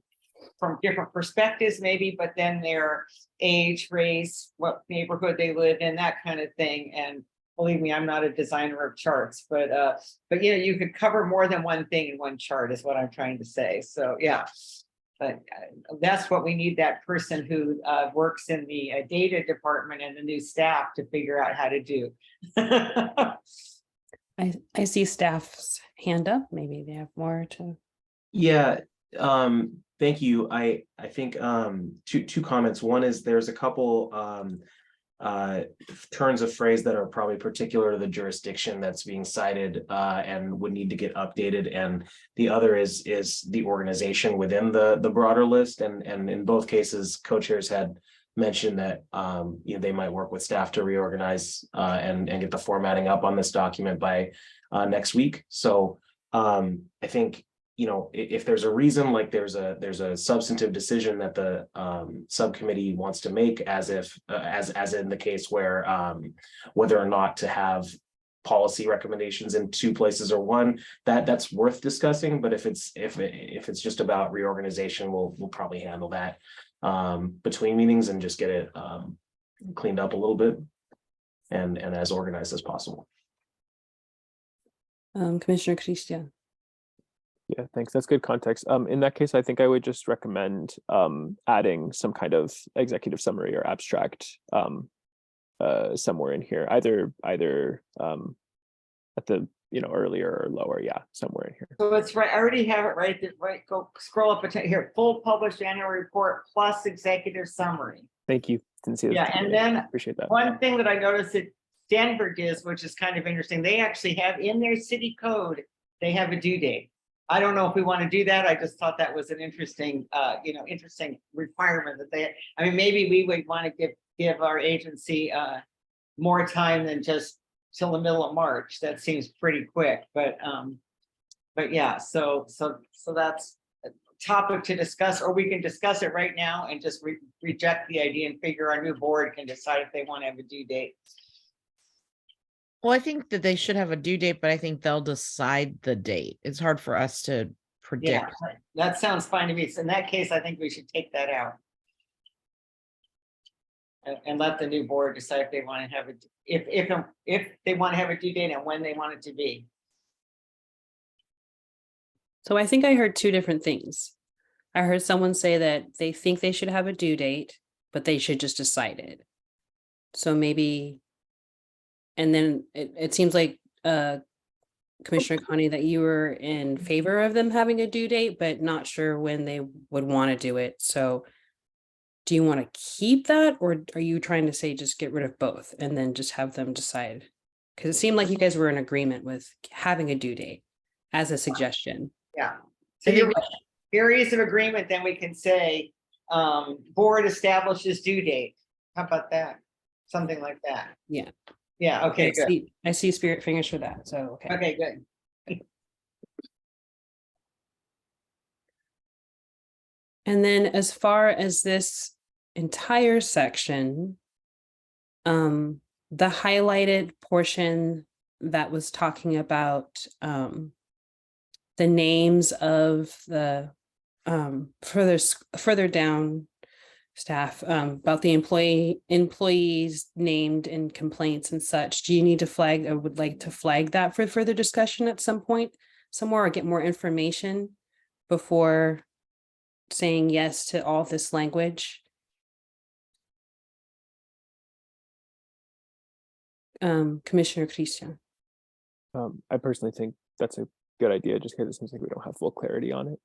from different perspectives, maybe, but then their age, race, what neighborhood they live in, that kind of thing. And believe me, I'm not a designer of charts, but you could cover more than one thing in one chart is what I'm trying to say. So yeah, but that's what we need, that person who works in the data department and the new staff to figure out how to do. I see staff's hand up. Maybe they have more to. Yeah, Thank you. I think two comments. One is there's a couple turns of phrase that are probably particular to the jurisdiction that's being cited and would need to get updated. And the other is the organization within the broader list. And in both cases, co-chairs had mentioned that they might work with staff to reorganize and get the formatting up on this document by next week. So I think if there's a reason, like there's a substantive decision that the subcommittee wants to make, as in the case where whether or not to have policy recommendations in two places or one, that's worth discussing. But if it's just about reorganization, we'll probably handle that between meetings and just get it cleaned up a little bit and as organized as possible. Commissioner Christian. Yeah, thanks. That's good context. In that case, I think I would just recommend adding some kind of executive summary or abstract somewhere in here, either at the earlier or lower, yeah, somewhere in here. So it's right. I already have it right there. Right. Go scroll up here. Full published annual report plus executive summary. Thank you. Didn't see that. Yeah, and then appreciate that. one thing that I noticed that Stanford is, which is kind of interesting, they actually have in their city code, they have a due date. I don't know if we want to do that. I just thought that was an interesting, interesting requirement that they. I mean, maybe we would want to give our agency more time than just till the middle of March. That seems pretty quick, but yeah. So that's a topic to discuss, or we can discuss it right now and just reject the idea and figure our new board can decide if they want to have a due date. Well, I think that they should have a due date, but I think they'll decide the date. It's hard for us to predict. Yeah, that sounds fine to me. So in that case, I think we should take that out. And let the new board decide if they want to have it, if they want to have a due date and when they want it to be. So I think I heard two different things. I heard someone say that they think they should have a due date, but they should just decide it. So maybe, and then it seems like Commissioner Connie, that you were in favor of them having a due date, but not sure when they would want to do it. So do you want to keep that, or are you trying to say just get rid of both and then just have them decide? Because it seemed like you guys were in agreement with having a due date as a suggestion. Yeah. So you're areas of agreement, then we can say board establishes due date. How about that? Something like that. Yeah. Yeah. Okay. Good. I see spirit fingers for that. So okay. Okay. Good. And then as far as this entire section, the highlighted portion that was talking about the names of the further down staff, about the employees named in complaints and such, do you need to flag, or would like to flag that for further discussion at some point somewhere, or get more information before saying yes to all this language? Commissioner Christian. I personally think that's a good idea, just because it seems like we don't have full clarity on it.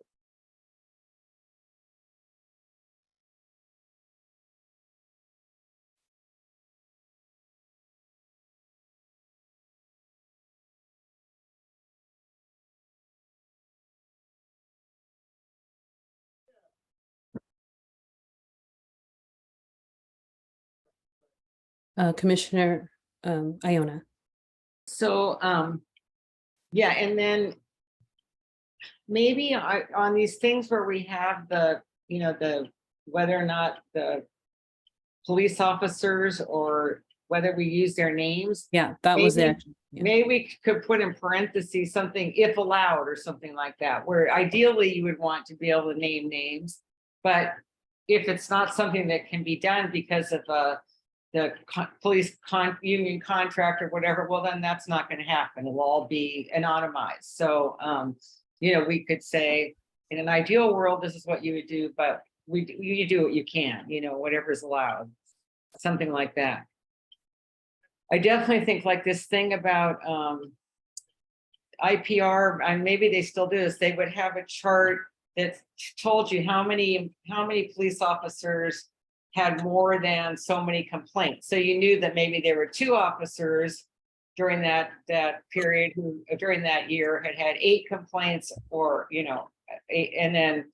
Commissioner Iona. So, yeah, and then maybe on these things where we have the whether or not the police officers or whether we use their names. Yeah, that was there. Yeah. Maybe we could put in parentheses something if allowed or something like that, where ideally you would want to be able to name names, but if it's not something that can be done because of the police union contract or whatever, well, then that's not going to happen. It will all be anonymized. So, we could say in an ideal world, this is what you would do, but you do what you can, whatever is allowed, something like that. I definitely think like this thing about IPR, and maybe they still do this, they would have a chart that told you how many police officers had more than so many complaints. So you knew that maybe there were 2 officers during that period who during that year had 8 complaints, or 8, and then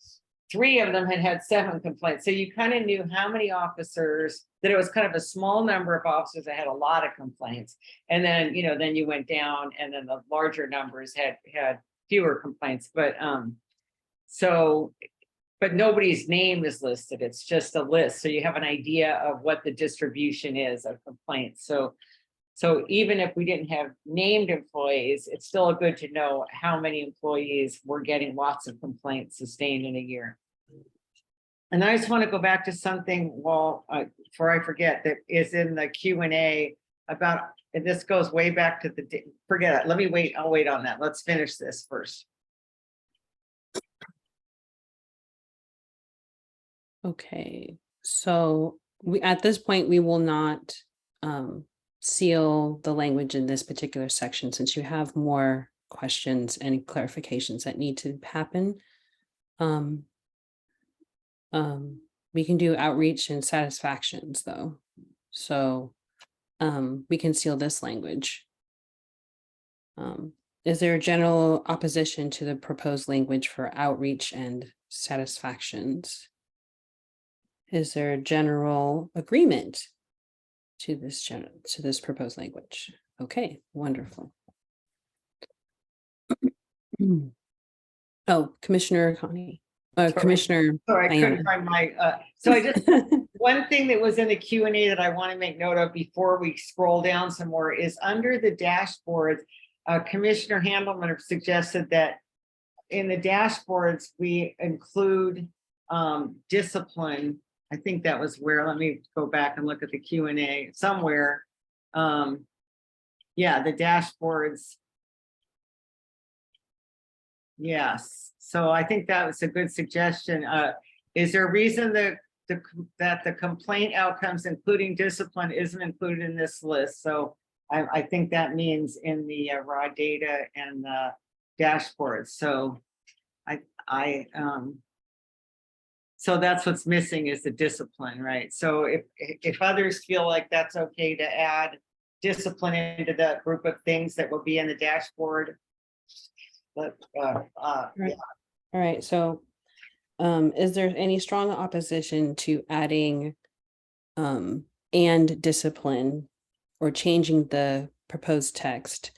3 of them had 7 complaints. So you kind of knew how many officers, that it was kind of a small number of officers that had a lot of complaints. And then, then you went down, and then the larger numbers had fewer complaints. But but nobody's name is listed. It's just a list. So you have an idea of what the distribution is of complaints. So even if we didn't have named employees, it's still good to know how many employees were getting lots of complaints sustained in a year. And I just want to go back to something, before I forget, that is in the Q&A about, and this goes way back to forget it. I'll wait on that. Let's finish this first. Okay, so at this point, we will not seal the language in this particular section, since you have more questions and clarifications that need to happen. We can do outreach and satisfactions though. So we can seal this language. Is there a general opposition to the proposed language for outreach and satisfactions? Is there a general agreement to this proposed language? Okay, wonderful. Oh, Commissioner Connie, Commissioner. Sorry, I couldn't find my, so I just, one thing that was in the Q&A that I want to make note of before we scroll down some more is under the dashboard, Commissioner Handelman suggested that in the dashboards, we include discipline. I think that was where, let me go back and look at the Q&A somewhere. Yeah, the dashboards. Yes, so I think that was a good suggestion. Is there a reason that the complaint outcomes, including discipline, isn't included in this list? So I think that means in the raw data and the dashboards. So so that's what's missing, is the discipline, right? So if others feel like that's okay to add discipline into that group of things that will be in the dashboard. But Right. Yeah. All right, so is there any strong opposition to adding and discipline, or changing the proposed text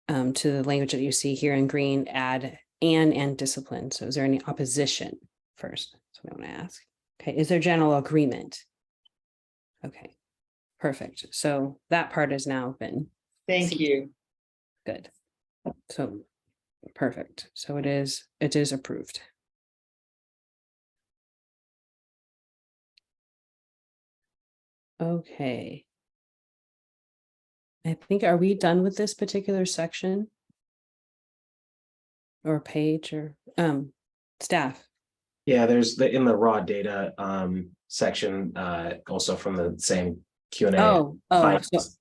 to the language that you see here in green, add and discipline? So is there any opposition first? That's what I want to ask. Okay, is there general agreement? Okay, perfect. So that part has now been. thank you. Good. So perfect. So it is approved. Okay. I think, are we done with this particular section? Or page, or staff? Yeah, there's in the raw data section, also from the same Q&A. Oh,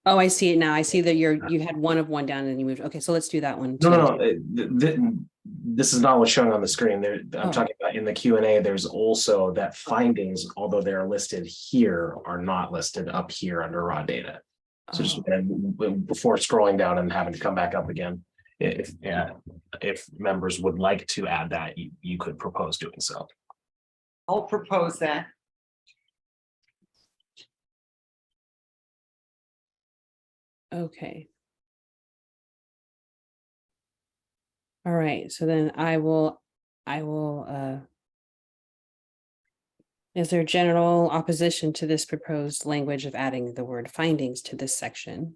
I see it now. I see that you had one of one down and you moved. Okay, so let's do that one. No. This is not what's showing on the screen. I'm talking about in the Q&A. There's also that findings, although they're listed here, are not listed up here under raw data. So just before scrolling down and having to come back up again, if members would like to add that, you could propose doing so. I'll propose that. Okay. All right, so then I will, is there general opposition to this proposed language of adding the word findings to this section?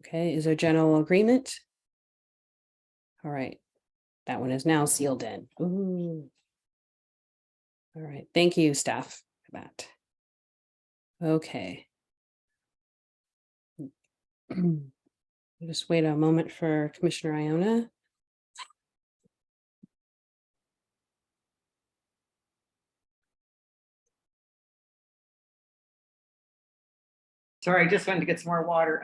Okay, is there general agreement? All right, that one is now sealed in. Ooh. All right, thank you, staff, for that. Okay. Just wait a moment for Commissioner Iona. Sorry, I just wanted to get some more water.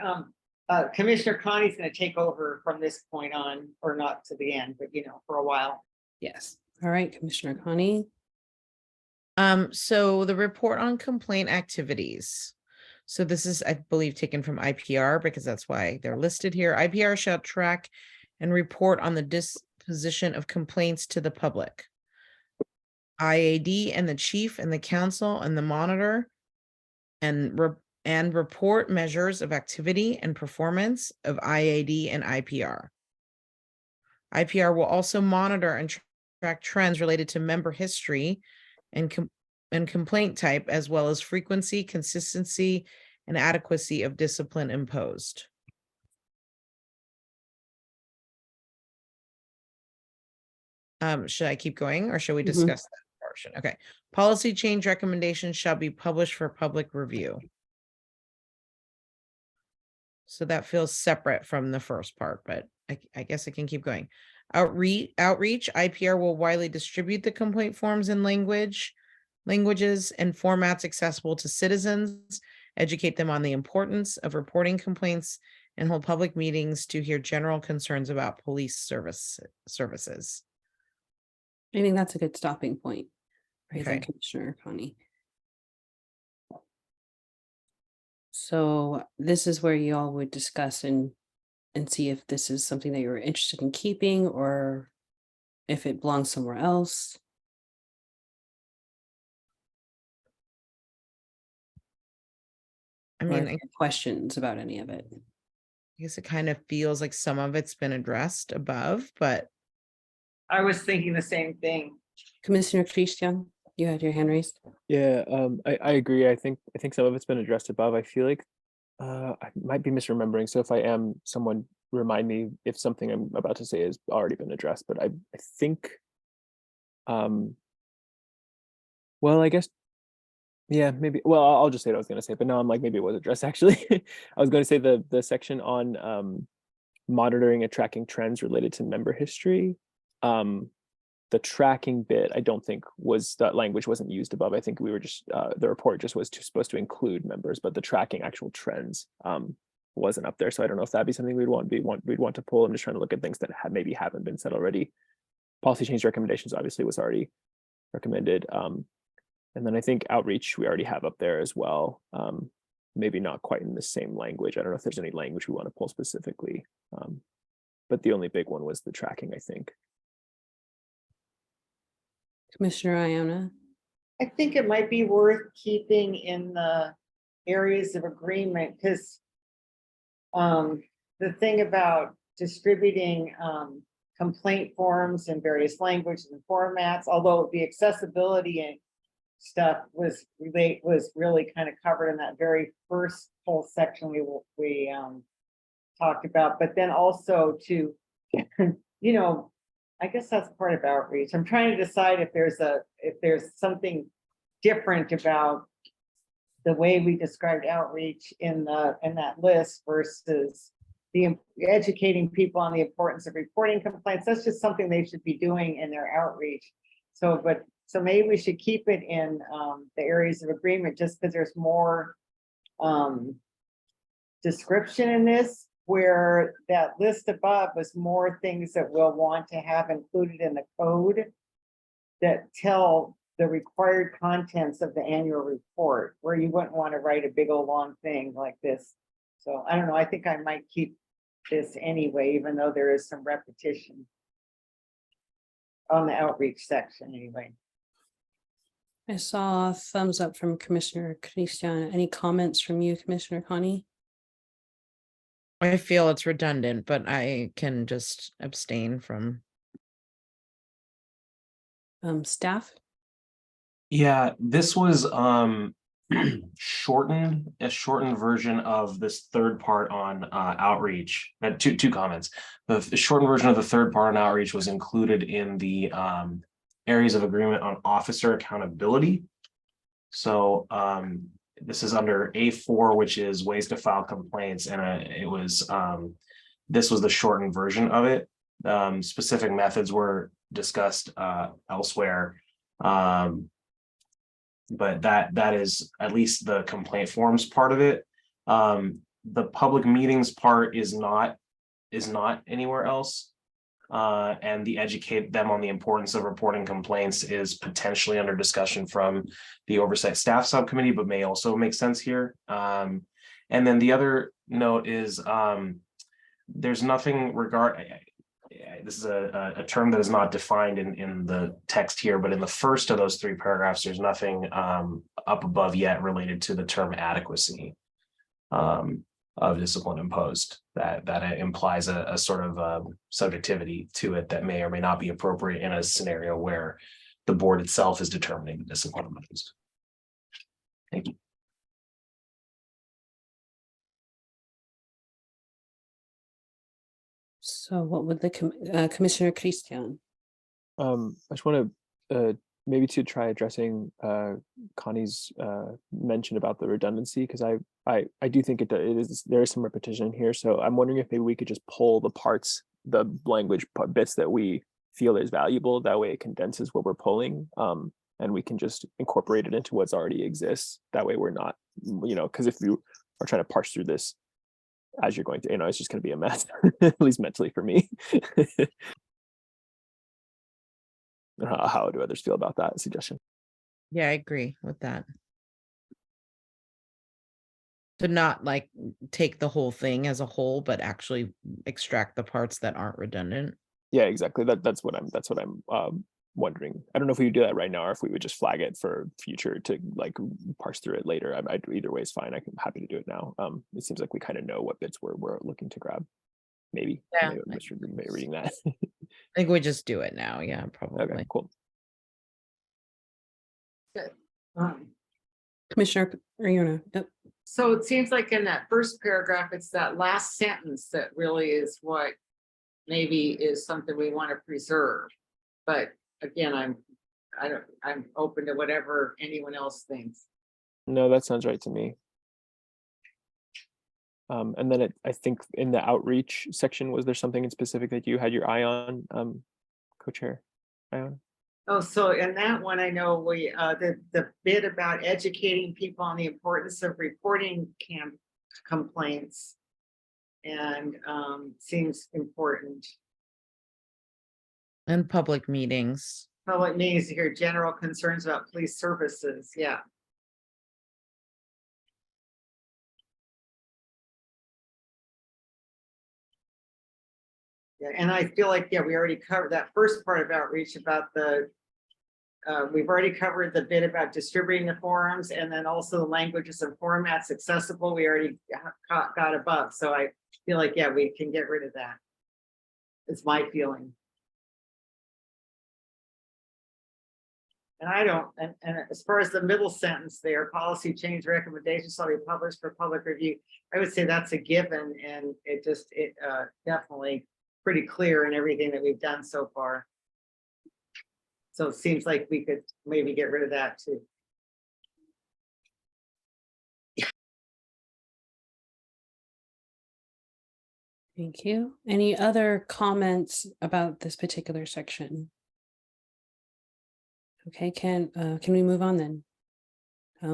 Commissioner Connie's going to take over from this point on, or not to the end, but for a while. Yes. All right, Commissioner Connie. So the report on complaint activities. So this is, I believe, taken from IPR because that's why they're listed here. IPR shall track and report on the disposition of complaints to the public. IAD and the chief and the council and the monitor and report measures of activity and performance of IAD and IPR. IPR will also monitor and track trends related to member history and complaint type, as well as frequency, consistency, and adequacy of discipline imposed. Should I keep going or should we discuss that portion? Okay. Policy change recommendations shall be published for public review. So that feels separate from the first part, but I guess I can keep going. Outreach, IPR will widely distribute the complaint forms in languages and formats accessible to citizens, educate them on the importance of reporting complaints, and hold public meetings to hear general concerns about police services. I think that's a good stopping point. Right there, Okay. Commissioner Connie. So this is where you all would discuss and see if this is something that you're interested in keeping or if it belongs somewhere else. I Or mean, if you have questions about any of it. I guess it kind of feels like some of it's been addressed above, but I was thinking the same thing. Commissioner Christian, you had your hand raised. Yeah, I agree. I think some of it's been addressed above. I feel like I might be misremembering. So if I am, someone remind me if something I'm about to say has already been addressed. But I think, well, I guess, yeah, maybe. Well, I'll just say what I was going to say. But now I'm like, maybe it was addressed actually. I was going to say the section on monitoring and tracking trends related to member history. The tracking bit, I don't think that language wasn't used above. I think we were just, the report just was supposed to include members, but the tracking actual trends wasn't up there. So I don't know if that'd be something we'd want to pull. I'm just trying to look at things that maybe haven't been said already. Policy change recommendations obviously was already recommended. And then I think outreach we already have up there as well. Maybe not quite in the same language. I don't know if there's any language we want to pull specifically. But the only big one was the tracking, I think. Commissioner Iona. I think it might be worth keeping in the areas of agreement because the thing about distributing complaint forms in various languages and formats, although the accessibility and stuff was really kind of covered in that very first whole section we talked about, but then also to, you know, I guess that's part of outreach. I'm trying to decide if there's something different about the way we described outreach in that list versus the educating people on the importance of reporting complaints. That's just something they should be doing in their outreach. So maybe we should keep it in the areas of agreement just because there's more description in this, where that list above was more things that we'll want to have included in the code that tell the required contents of the annual report, where you wouldn't want to write a big old long thing like this. So I don't know, I think I might keep this anyway, even though there is some repetition on the outreach section anyway. I saw a thumbs up from Commissioner Christian. Any comments from you, Commissioner Connie? I feel it's redundant, but I can just abstain from. Staff? Yeah, this was shortened, a shortened version of this third part on outreach. Two comments. The shortened version of the third part on outreach was included in the areas of agreement on officer accountability. So this is under A4, which is ways to file complaints, and this was the shortened version of it. Specific methods were discussed elsewhere, but that is at least the complaint forms part of it. The public meetings part is not anywhere else. and the educate them on the importance of reporting complaints is potentially under discussion from the oversight staff subcommittee, but may also make sense here. And then the other note is there's nothing this is a term that is not defined in the text here, but in the first of those 3 paragraphs, there's nothing up above yet related to the term adequacy of discipline imposed. That implies a sort of subjectivity to it that may or may not be appropriate in a scenario where the board itself is determining the discipline imposed. Thank you. So what would the Commissioner Christian? I just want to maybe to try addressing Connie's mention about the redundancy, because I do think there is some repetition here. So I'm wondering if maybe we could just pull the language bits that we feel is valuable. That way it condenses what we're pulling, and we can just incorporate it into what's already exists. That way we're not, because if you are trying to parse through this as you're going to, it's just going to be a mess, at least mentally for me. How do others feel about that suggestion? Yeah, I agree with that. To not like take the whole thing as a whole, but actually extract the parts that aren't redundant. Yeah, exactly. That's what I'm wondering. I don't know if we would do that right now, or if we would just flag it for future to like parse through it later. Either way is fine. I'm happy to do it now. It seems like we kind of know what bits we're looking to grab. Maybe. Yeah. Maybe I'm just reading that. I think we just do it now. Yeah, probably. Okay, cool. Commissioner Riona. Yep. So it seems like in that first paragraph, it's that last sentence that really is what maybe is something we want to preserve. But again, I'm open to whatever anyone else thinks. No, that sounds right to me. And then I think in the outreach section, was there something in specific that you had your eye on, co-chair Iona? Oh, so in that one, I know we the bit about educating people on the importance of reporting complaints and seems important. And public meetings. Public meetings to hear general concerns about police services. Yeah. Yeah, and I feel like, yeah, we already covered that first part of outreach about we've already covered the bit about distributing the forums, and then also the languages and formats accessible. We already got above. So I feel like, yeah, we can get rid of that. It's my feeling. And I don't, and as far as the middle sentence there, policy change recommendations shall be published for public review. I would say that's a given, and it definitely pretty clear in everything that we've done so far. So it seems like we could maybe get rid of that too. Thank you. Any other comments about this particular section? Okay, can we move on then? I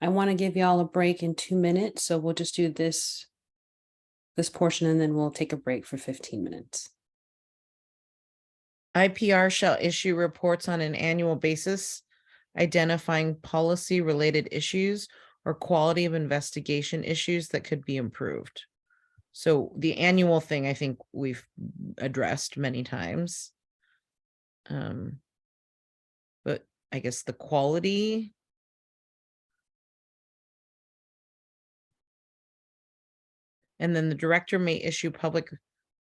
want to give y'all a break in 2 minutes, so we'll just do this portion and then we'll take a break for 15 minutes. IPR shall issue reports on an annual basis, identifying policy-related issues or quality of investigation issues that could be improved. So the annual thing, I think we've addressed many times. But I guess the quality. And then the director may issue public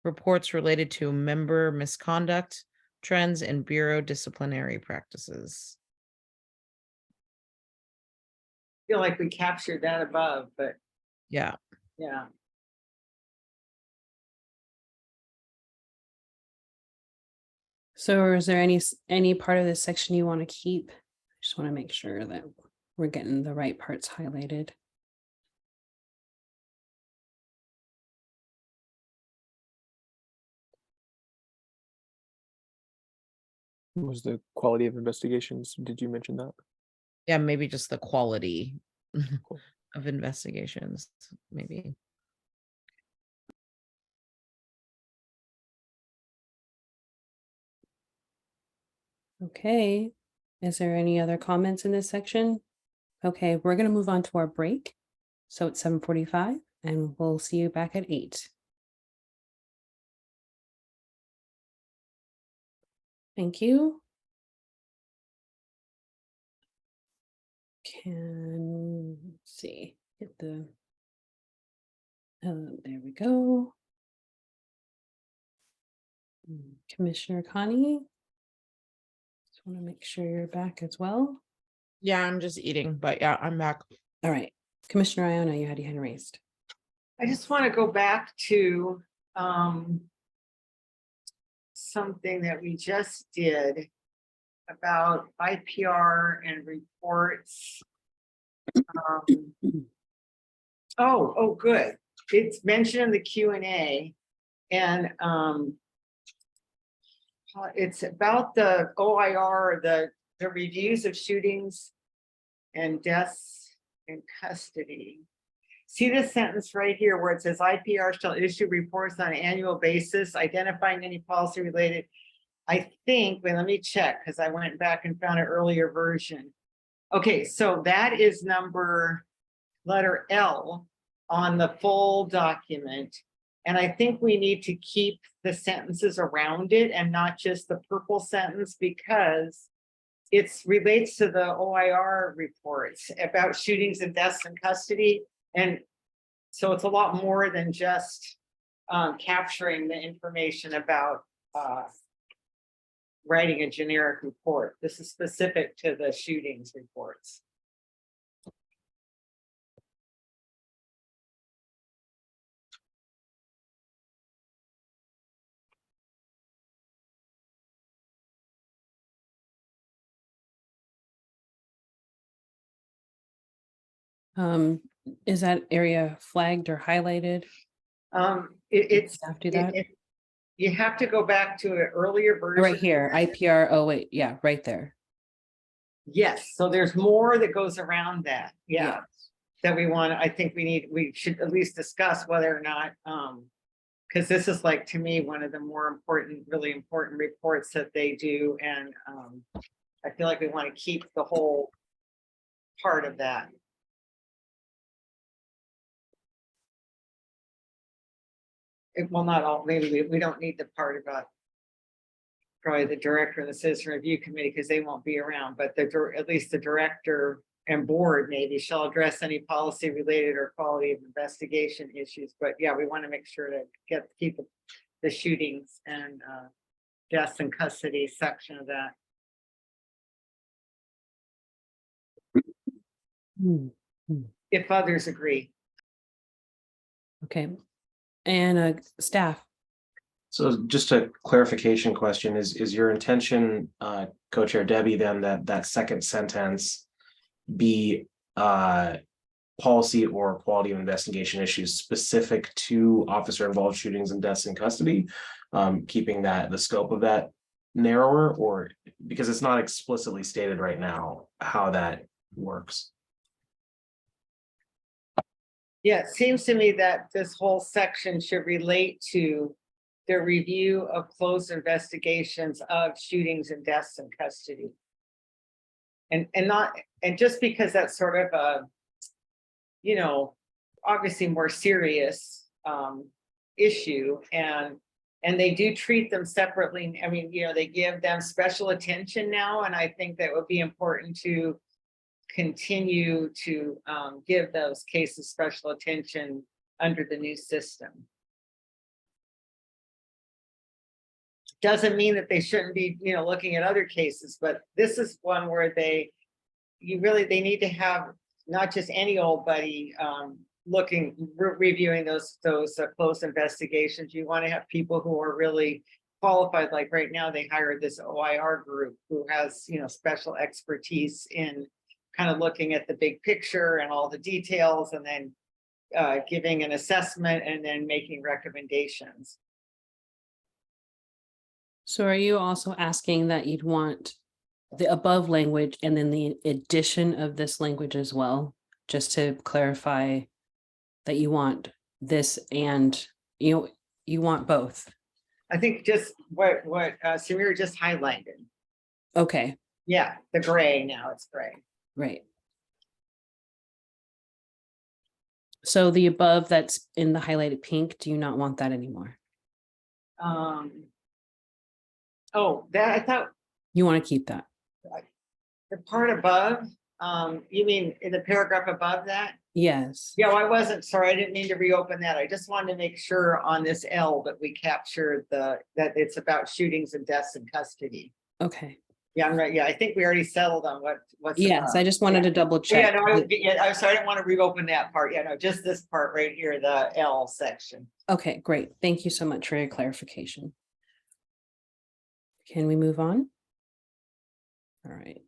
reports related to member misconduct, trends, and bureau disciplinary practices. I feel like we captured that above, but Yeah. yeah. So is there any part of this section you want to keep? I just want to make sure that we're getting the right parts highlighted. Was the quality of investigations? Did you mention that? Yeah, maybe just the quality Cool. of investigations, maybe. Okay, is there any other comments in this section? Okay, we're gonna move on to our break. So it's 7:45 and we'll see you back at 8. Thank you. Let's see, get the, there we go. Commissioner Connie. Just want to make sure you're back as well. Yeah, I'm just eating, but yeah, I'm back. All right, Commissioner Iona, you had your hand raised. I just want to go back to something that we just did about IPR and reports. Oh, good. It's mentioned in the Q&A, and it's about the OIR, the reviews of shootings and deaths in custody. See this sentence right here where it says IPR shall issue reports on an annual basis, identifying any policy related. I think, let me check because I went back and found an earlier version. Okay, so that is letter L on the full document. And I think we need to keep the sentences around it and not just the purple sentence, because it relates to the OIR reports about shootings and deaths in custody. And so it's a lot more than just capturing the information about writing a generic report. This is specific to the shootings reports. Is that area flagged or highlighted? It's Staff do that? You have to go back to an earlier version. Right here, IPR, oh wait, yeah, right there. Yes, so there's more that goes around that. Yeah. Yeah. That I think we should at least discuss whether or not, because this is like, to me, one of the more important, really important reports that they do. And I feel like we want to keep the whole part of that. Well, not all, maybe we don't need the part about probably the director and the citizen review committee because they won't be around, but at least the director and board maybe shall address any policy related or quality of investigation issues. But yeah, we want to make sure to keep the shootings and deaths in custody section of that. If others agree. Okay, and staff. So just a clarification question, is your intention, Co-Chair Debbie, then that second sentence be policy or quality of investigation issues specific to officer involved shootings and deaths in custody, keeping the scope of that narrower, or because it's not explicitly stated right now how that works? Yeah, it seems to me that this whole section should relate to the review of closed investigations of shootings and deaths in custody. And just because that's sort of a, obviously more serious issue, and they do treat them separately. I mean, they give them special attention now, and I think that would be important to continue to give those cases special attention under the new system. Doesn't mean that they shouldn't be, looking at other cases, but this is one where they need to have not just any old buddy reviewing those close investigations. You want to have people who are really qualified. Like right now, they hired this OIR group who has, special expertise in kind of looking at the big picture and all the details, and then giving an assessment and then making recommendations. So are you also asking that you'd want the above language and then the addition of this language as well, just to clarify that you want this and you want both? I think just what Samir just highlighted. Okay, Yeah, the gray, now it's gray. right. So the above that's in the highlighted pink, do you not want that anymore? Oh, that, I thought You want to keep that? the part above, you mean in the paragraph above that? Yes. Yeah, I wasn't, sorry, I didn't mean to reopen that. I just wanted to make sure on this L that we captured that it's about shootings and deaths in custody. Okay. Yeah, I'm right. Yeah, I think we already settled on what's. Yes, above. I just wanted Yeah. to double Yeah, check. no, I'm sorry, I didn't want to reopen that part. Yeah, no, just this part right here, the L section. Okay, great. Thank you so much for your clarification. Can we move on? All right.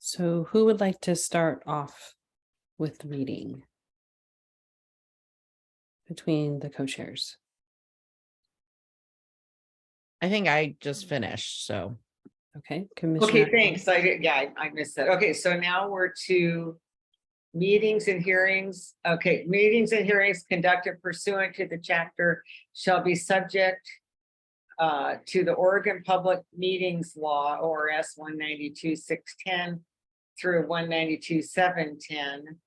So who would like to start off with reading between the co-chairs? I think I just finished, so. Okay, Commissioner. Okay, thanks. I missed that. Okay, so now we're to meetings and hearings. Okay, meetings and hearings conducted pursuant to the chapter shall be subject to the Oregon Public Meetings Law, ORS 192-610 through 192-710.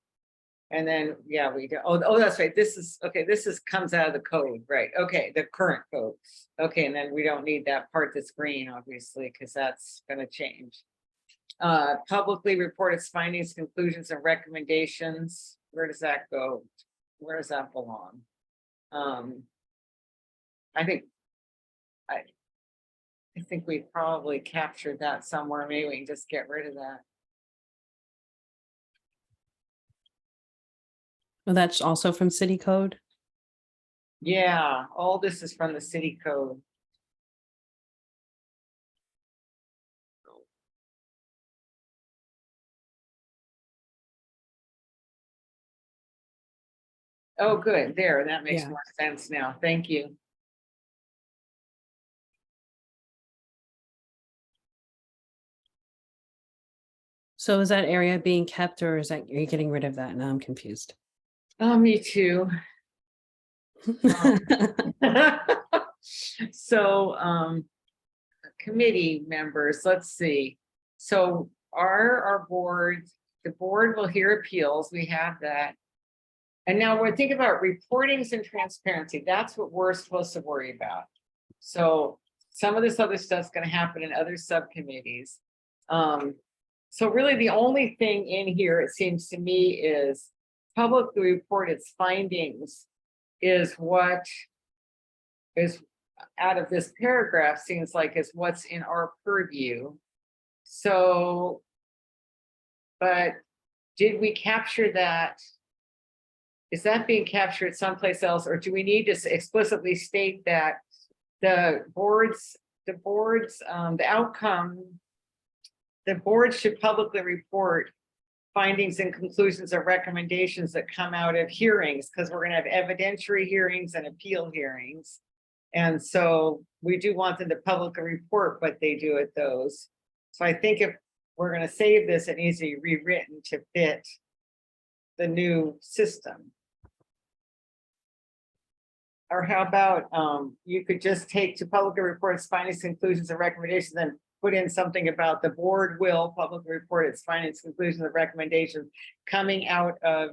And then, yeah, we do. Oh, that's right. This is, okay, comes out of the code, right? Okay, the current codes. Okay, and then we don't need that part that's green, obviously, because that's gonna change. Publicly report its findings, conclusions, and recommendations. Where does that go? Where does that belong? I think we probably captured that somewhere. Maybe we can just get rid of that. Well, that's also from city code. Yeah, all this is from the city code. Oh, good. There, that makes Yeah. more sense now. Thank you. So is that area being kept or are you getting rid of that? Now I'm confused. Oh, me too. So, committee members, let's see. So our board, the board will hear appeals. We have that. And now we're thinking about reportings and transparency. That's what we're supposed to worry about. So some of this other stuff's going to happen in other subcommittees. So really the only thing in here, it seems to me, is publicly report its findings is what is out of this paragraph seems like is what's in our purview. So, but did we capture that? Is that being captured someplace else, or do we need to explicitly state that the board should publicly report findings and conclusions or recommendations that come out of hearings, because we're going to have evidentiary hearings and appeal hearings. And so we do want them to publicly report what they do at those. So I think if we're going to save this, it needs to be rewritten to fit the new system. Or how about you could just take to publicly report its findings, conclusions, and recommendations, then put in something about the board will publicly report its findings, conclusions, and recommendations coming out of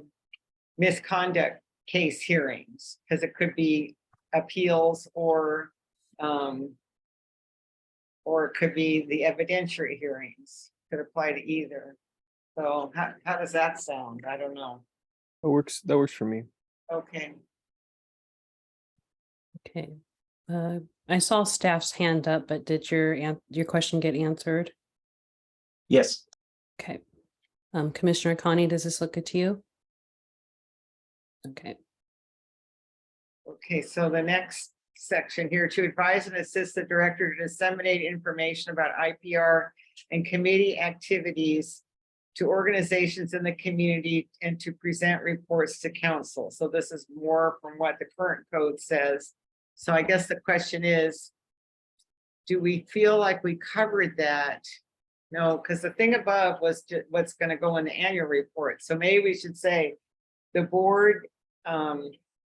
misconduct case hearings, because it could be appeals or it could be the evidentiary hearings. Could apply to either. So how does that sound? I don't know. That works for me. Okay. Okay. I saw staff's hand up, but did your question get answered? Yes. Okay. Commissioner Connie, does this look good to you? Okay. Okay, so the next section here, to advise and assist the director to disseminate information about IPR and committee activities to organizations in the community and to present reports to council. So this is more from what the current code says. So I guess the question is, do we feel like we covered that? No, because the thing above was what's gonna go in the annual report. So maybe we should say the board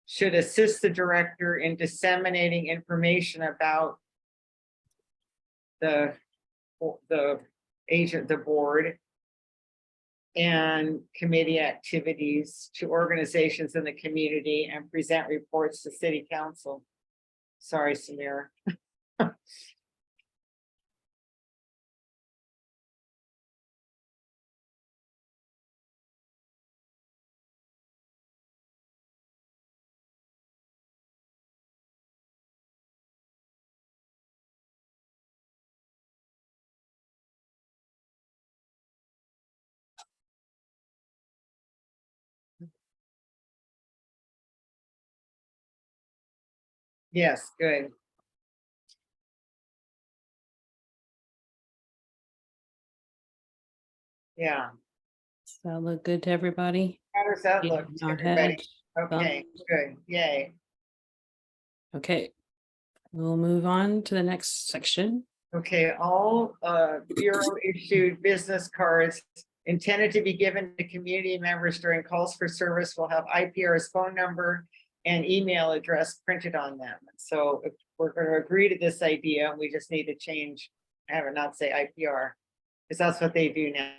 should assist the director in disseminating information about the agent, the board, and committee activities to organizations in the community and present reports to city council. Sorry, Samir. Yes, good. Yeah. Does that look good to everybody? How does that Yeah, look to nod everybody? head, Okay, good, yay. Okay, we'll move on to the next section. Okay, all bureau issued business cards intended to be given to community members during calls for service will have IPR's phone number and email address printed on them. So if we're going to agree to this idea, we just need to change, have it not say IPR, because that's what they do now.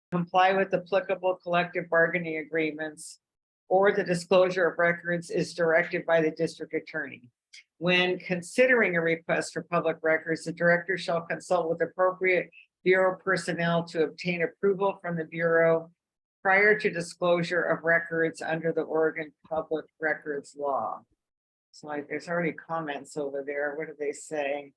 Comply with applicable collective bargaining agreements or the disclosure of records is directed by the district attorney. When considering a request for public records, the director shall consult with appropriate bureau personnel to obtain approval from the bureau prior to disclosure of records under the Oregon Public Records Law. So like, there's already comments over there. What do they say?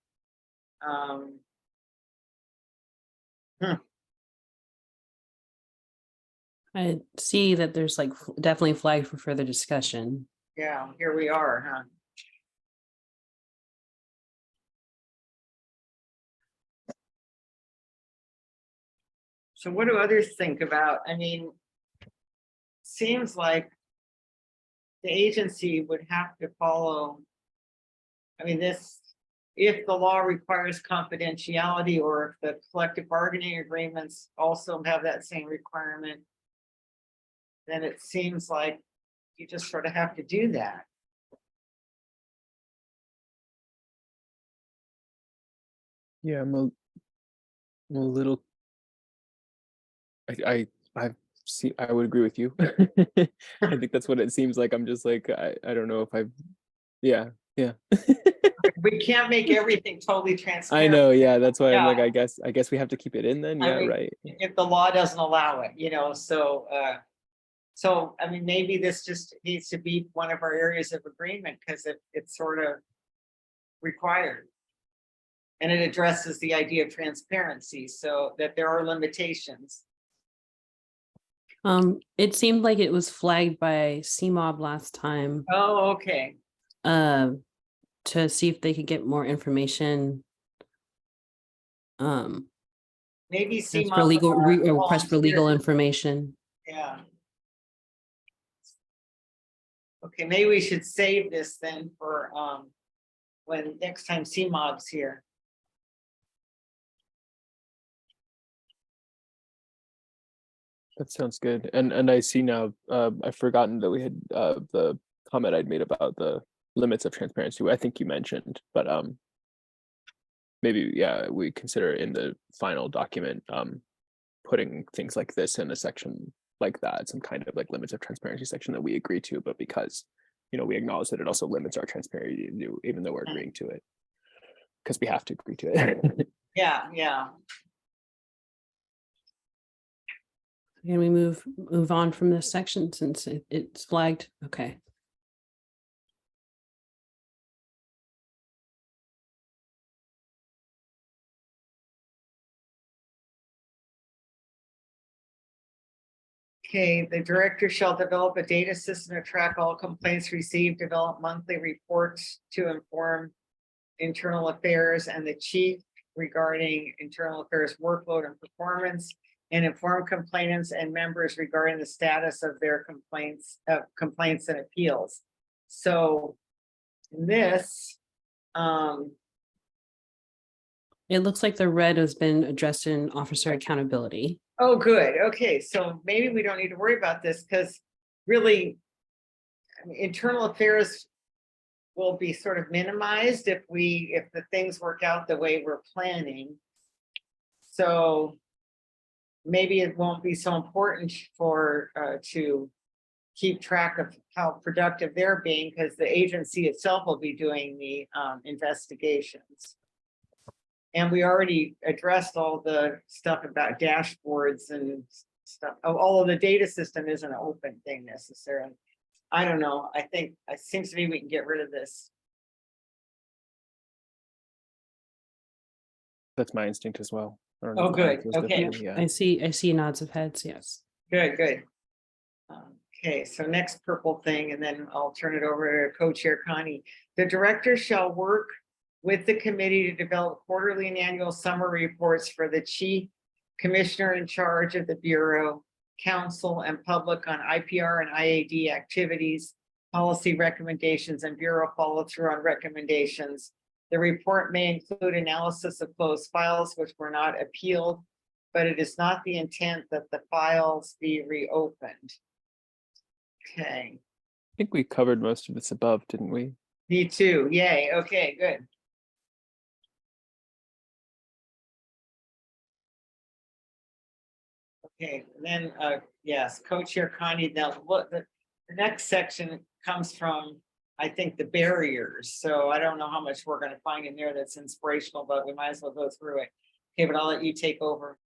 I see that there's like definitely flagged for further discussion. Yeah, here we are, huh? So what do others think about? I mean, seems like the agency would have to follow. I mean, this, if the law requires confidentiality or if the collective bargaining agreements also have that same requirement, then it seems like you just sort of have to do that. Yeah, I'm a little. I see. I would agree with you. I think that's what it seems like. I'm just like I don't know if I've. Yeah. We can't make everything totally I transparent. know. Yeah, that's why I'm like. Yeah. I guess we have to keep it in then. I Yeah. mean, Right. if the law doesn't allow it, you know, so I mean, maybe this just needs to be one of our areas of agreement because it's sort of required. And it addresses the idea of transparency so that there are limitations. It seemed like it was flagged by CMOB last time, Oh, okay. to see if they could get more information. Maybe That's see for legal request for legal information. Yeah. Okay, maybe we should save this then for when next time CMOB's here. That sounds good. And I see now. I've forgotten that we had the comment I'd made about the limits of transparency. I think you mentioned, but maybe we consider in the final document putting things like this in a section like that, some kind of like limits of transparency section that we agree to, but because we acknowledge that it also limits our transparency even though we're agreeing to it because we have to agree to it. Yeah. Can we move on from this section since it's flagged? Okay. Okay, the director shall develop a data system to track all complaints received, develop monthly reports to inform internal affairs and the chief regarding internal affairs workload and performance, and inform complainants and members regarding the status of their complaints and appeals. So in this, It looks like the red has been addressed in officer accountability. oh, good. Okay, so maybe we don't need to worry about this because really, I mean, internal affairs will be sort of minimized if the things work out the way we're planning. So maybe it won't be so important for to keep track of how productive they're being because the agency itself will be doing the investigations. And we already addressed all the stuff about dashboards and stuff. All of the data system isn't an open thing necessarily. I don't know. I think it seems to me we can get rid of this. That's my instinct as well. I don't know Oh, if Connie good. feels Okay. differently, yeah. I see nods of heads, yes. Good, good. Okay, so next purple thing, and then I'll turn it over to co-chair Connie. The director shall work with the committee to develop quarterly and annual summary reports for the chief, commissioner in charge of the bureau, council, and public on IPR and IAD activities, policy recommendations, and bureau follow through on recommendations. The report may include analysis of closed files which were not appealed, but it is not the intent that the files be reopened. Okay, I think we covered most of this above, didn't we? me too. Yay. Okay, good. Okay, and then yes, co-chair Connie. Now, what the next section comes from, I think, the barriers. So I don't know how much we're going to find in there that's inspirational, but we might as well go through it. Okay, but I'll let you take over.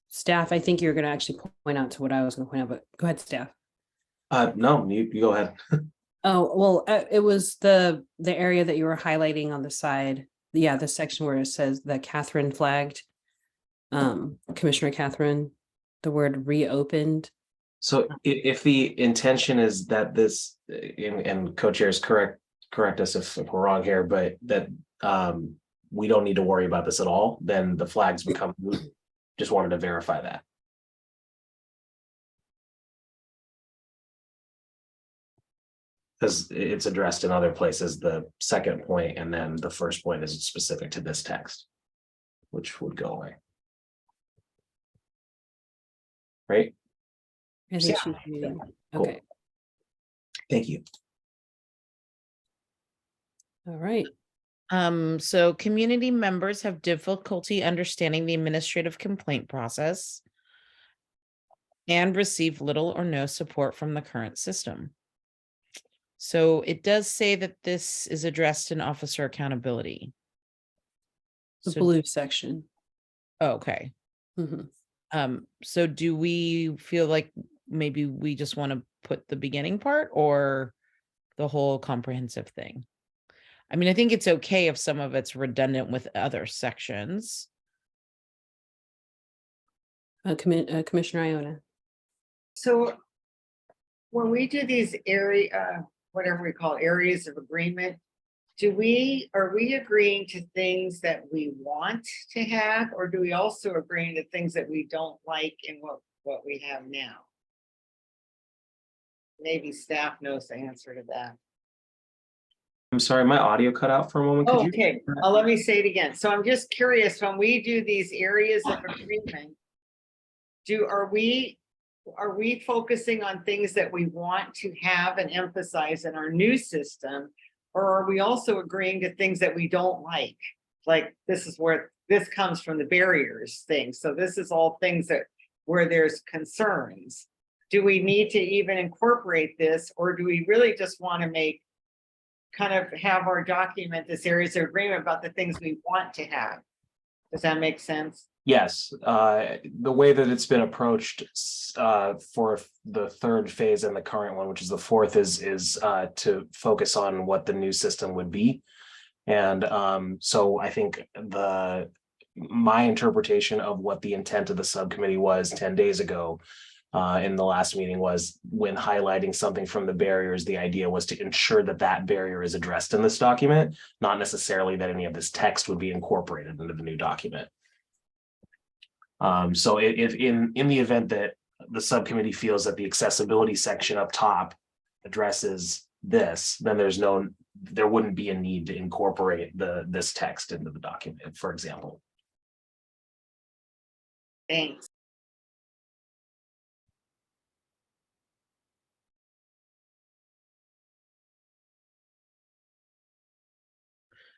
Staff, I think you're going to actually point out to what I was going to point out, but go ahead, staff. No, you go ahead. Oh, well, it was the area that you were highlighting on the side. Yeah, the section where it says the Catherine flagged. Commissioner Catherine, the word reopened. So if the intention is that this, and co-chairs correct us if we're wrong here, but that we don't need to worry about this at all, then the flags become moot. Just wanted to verify that. Because it's addressed in other places, the second point, and then the first point is specific to this text, which would go away. Right? I think Yeah. she's muted. Cool. Okay, Thank you. all right. So community members have difficulty understanding the administrative complaint process and receive little or no support from the current system. So it does say that this is addressed in officer accountability. The So- blue section. Oh, okay. Mhm. So do we feel like maybe we just want to put the beginning part or the whole comprehensive thing? I mean, I think it's okay if some of it's redundant with other sections. Commissioner Iona. So when we do these whatever we call areas of agreement, are we agreeing to things that we want to have, or do we also agree to things that we don't like in what we have now? Maybe staff knows the answer to that. I'm sorry, my audio cut out for a moment. Could you? Okay, let me say it again. So I'm just curious, when we do these areas of agreement, are we focusing on things that we want to have and emphasize in our new system? Or are we also agreeing to things that we don't like? Like this is where this comes from, the barriers thing. So this is all things where there's concerns. Do we need to even incorporate this, or do we really just want to have our document this areas of agreement about the things we want to have? Does that make sense? Yes, the way that it's been approached for the third phase and the current one, which is the fourth, is to focus on what the new system would be. And so I think my interpretation of what the intent of the subcommittee was 10 days ago in the last meeting was when highlighting something from the barriers, the idea was to ensure that that barrier is addressed in this document, not necessarily that any of this text would be incorporated into the new document. So if in the event that the subcommittee feels that the accessibility section up top addresses this, then there wouldn't be a need to incorporate this text into the document, for example. Thanks.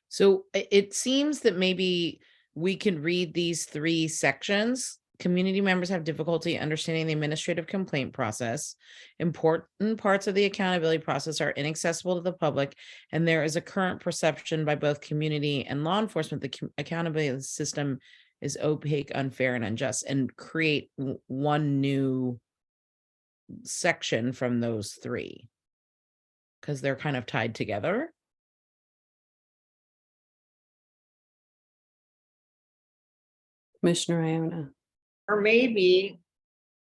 So it seems that maybe we can read these 3 sections. Community members have difficulty understanding the administrative complaint process. Important parts of the accountability process are inaccessible to the public, and there is a current perception by both community and law enforcement that the accountability system is opaque, unfair, and unjust, and create one new section from those 3 because they're kind of tied together. Commissioner Iona. Or maybe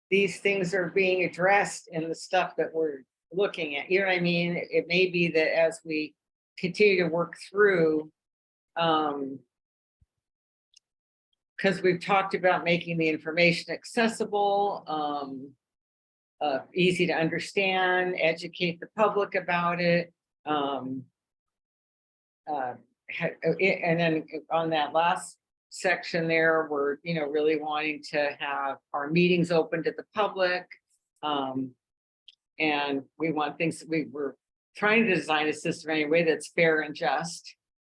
these things are being addressed in the stuff that we're looking at. You know what I mean? It may be that as we continue to work through, because we've talked about making the information accessible, easy to understand, educate the public about it. And then on that last section there, we're really wanting to have our meetings open to the public, and we want things, we're trying to design a system anyway that's fair and just,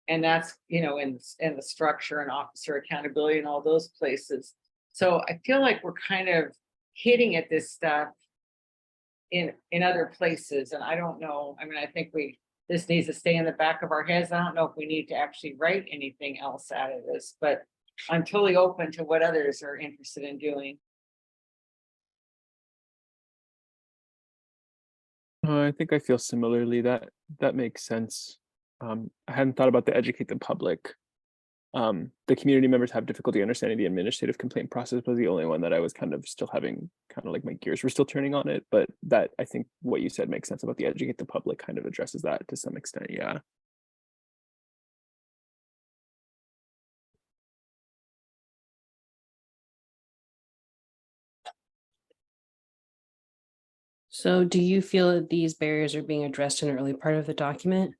and that's in the structure and officer accountability and all those places. So I feel like we're kind of hitting at this stuff in other places, and I don't know, I mean, I think this needs to stay in the back of our heads. I don't know if we need to actually write anything else out of this, but I'm totally open to what others are interested in doing. I think I feel similarly. That makes sense. I hadn't thought about the educate the public. The community members have difficulty understanding the administrative complaint process was the only one that I was kind of still having like my gears were still turning on it. But that, I think what you said makes sense about the educate the public kind of addresses that to some extent. Yeah. So do you feel that these barriers are being addressed in an early part of the document?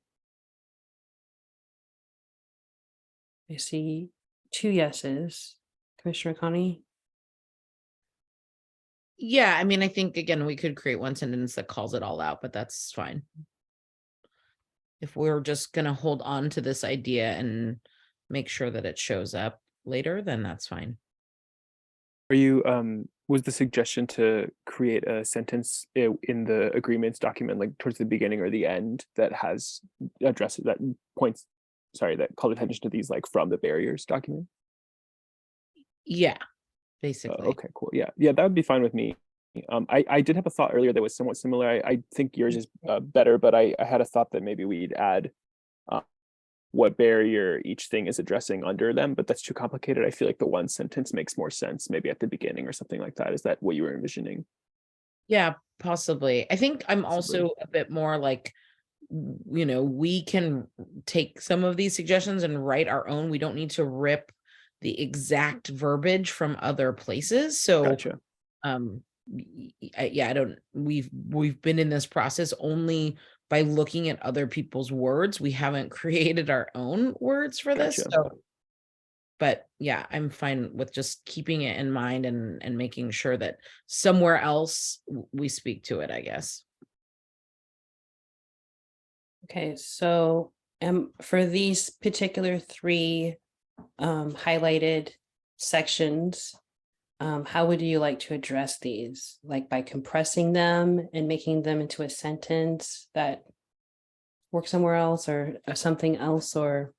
I see 2 yeses. Commissioner Connie? Yeah, I mean, I think again, we could create one sentence that calls it all out, but that's fine. If we're just gonna hold on to this idea and make sure that it shows up later, then that's fine. Are you was the suggestion to create a sentence in the agreements document, like towards the beginning or the end, that has addresses that that call attention to these, like from the barriers document? Yeah, basically. Okay, cool. Yeah, that would be fine with me. I did have a thought earlier that was somewhat similar. I think yours is better, but I had a thought that maybe we'd add what barrier each thing is addressing under them, but that's too complicated. I feel like the one sentence makes more sense, maybe at the beginning or something like that. Is that what you were envisioning? Yeah, possibly. I think I'm also a bit more like, we can take some of these suggestions and write our own. We don't need to rip the exact verbiage from other places. So Gotcha. we've been in this process only by looking at other people's words. We haven't created our own words for this. Gotcha. So, but yeah, I'm fine with just keeping it in mind and making sure that somewhere else we speak to it, I guess. Okay, so for these particular 3 highlighted sections, how would you like to address these? Like by compressing them and making them into a sentence that works somewhere else, or something else, or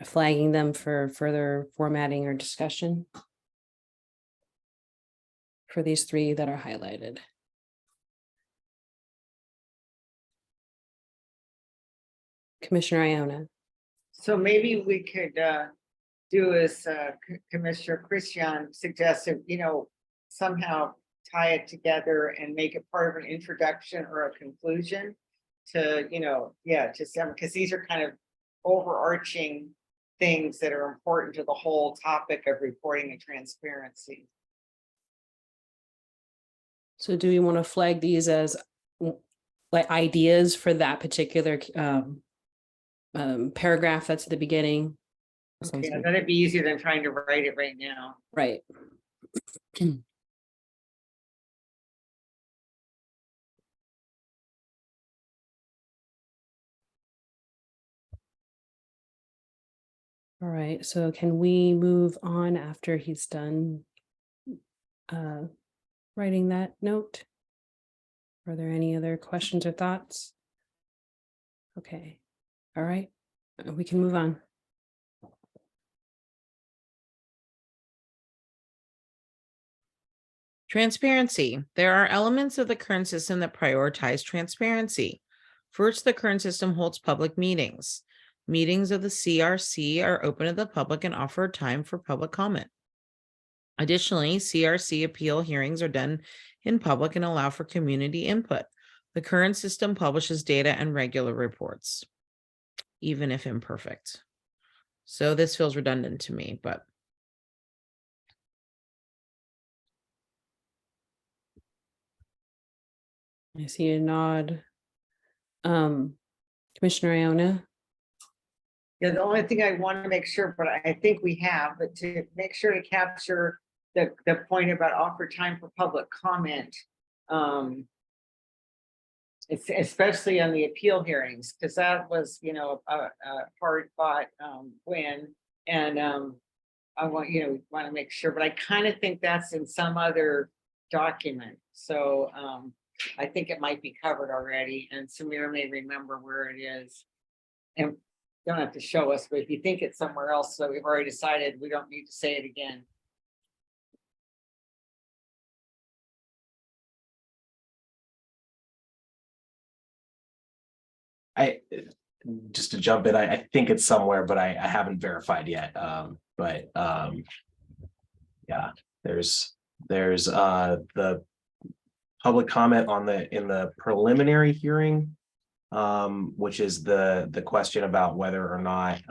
flagging them for further formatting or discussion for these 3 that are highlighted? Commissioner Iona. So maybe we could do as Commissioner Christian suggested, somehow tie it together and make it part of an introduction or a conclusion to, to some, because these are kind of overarching things that are important to the whole topic of reporting and transparency. So do we want to flag these as like ideas for that particular paragraph that's at the beginning? Sounds Yeah, good. that'd be easier than trying to write it right now. Right. All right, so can we move on after he's done writing that note? Are there any other questions or thoughts? Okay, all right, we can move on. Transparency. There are elements of the current system that prioritize transparency. First, the current system holds public meetings. Meetings of the CRC are open to the public and offer time for public comment. Additionally, CRC appeal hearings are done in public and allow for community input. The current system publishes data and regular reports, even if imperfect. So this feels redundant to me, but I see a nod. Commissioner Iona? Yeah, the only thing I want to make sure, but I think we have, but to make sure to capture the point about offer time for public comment. It's especially on the appeal hearings, because that was, a hard fought win. And I want, want to make sure, but I kind of think that's in some other document. So I think it might be covered already, and Samir may remember where it is. And don't have to show us, but if you think it's somewhere else, so we've already decided we don't need to say it again. Just to jump in, I think it's somewhere, but I haven't verified yet. Yeah, there's the public comment in the preliminary hearing, which is the question about whether or not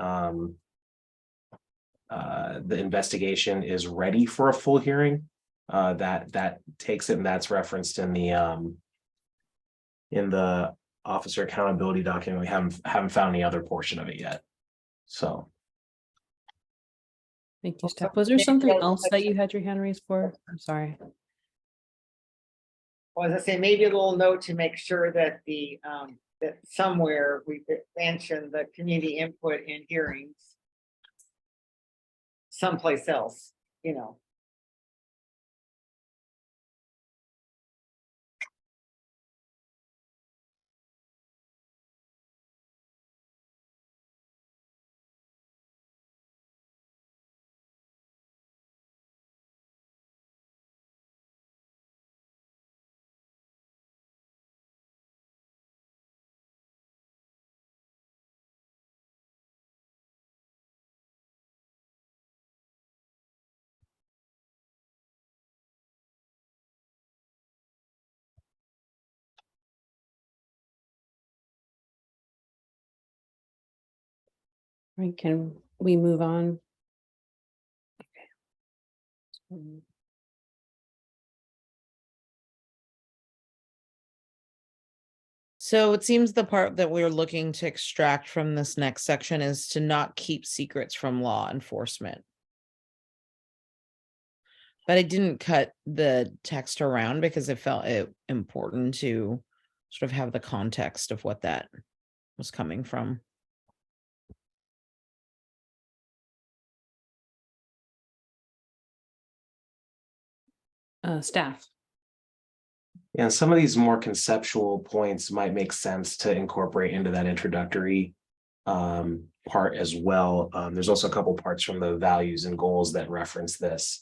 the investigation is ready for a full hearing. That takes it, and that's referenced in the officer accountability document. We haven't found any other portion of it yet. So Thank you, Steph. Was there something else that you had your hand raised for? I'm sorry. Well, as I say, maybe a little note to make sure that that somewhere we mention the community input in hearings. Someplace else, Right, can we move on? Okay. so it seems the part that we're looking to extract from this next section is to not keep secrets from law enforcement. But I didn't cut the text around because it felt important to sort of have the context of what that was coming from. Staff. and some of these more conceptual points might make sense to incorporate into that introductory part as well. There's also a couple parts from the values and goals that reference this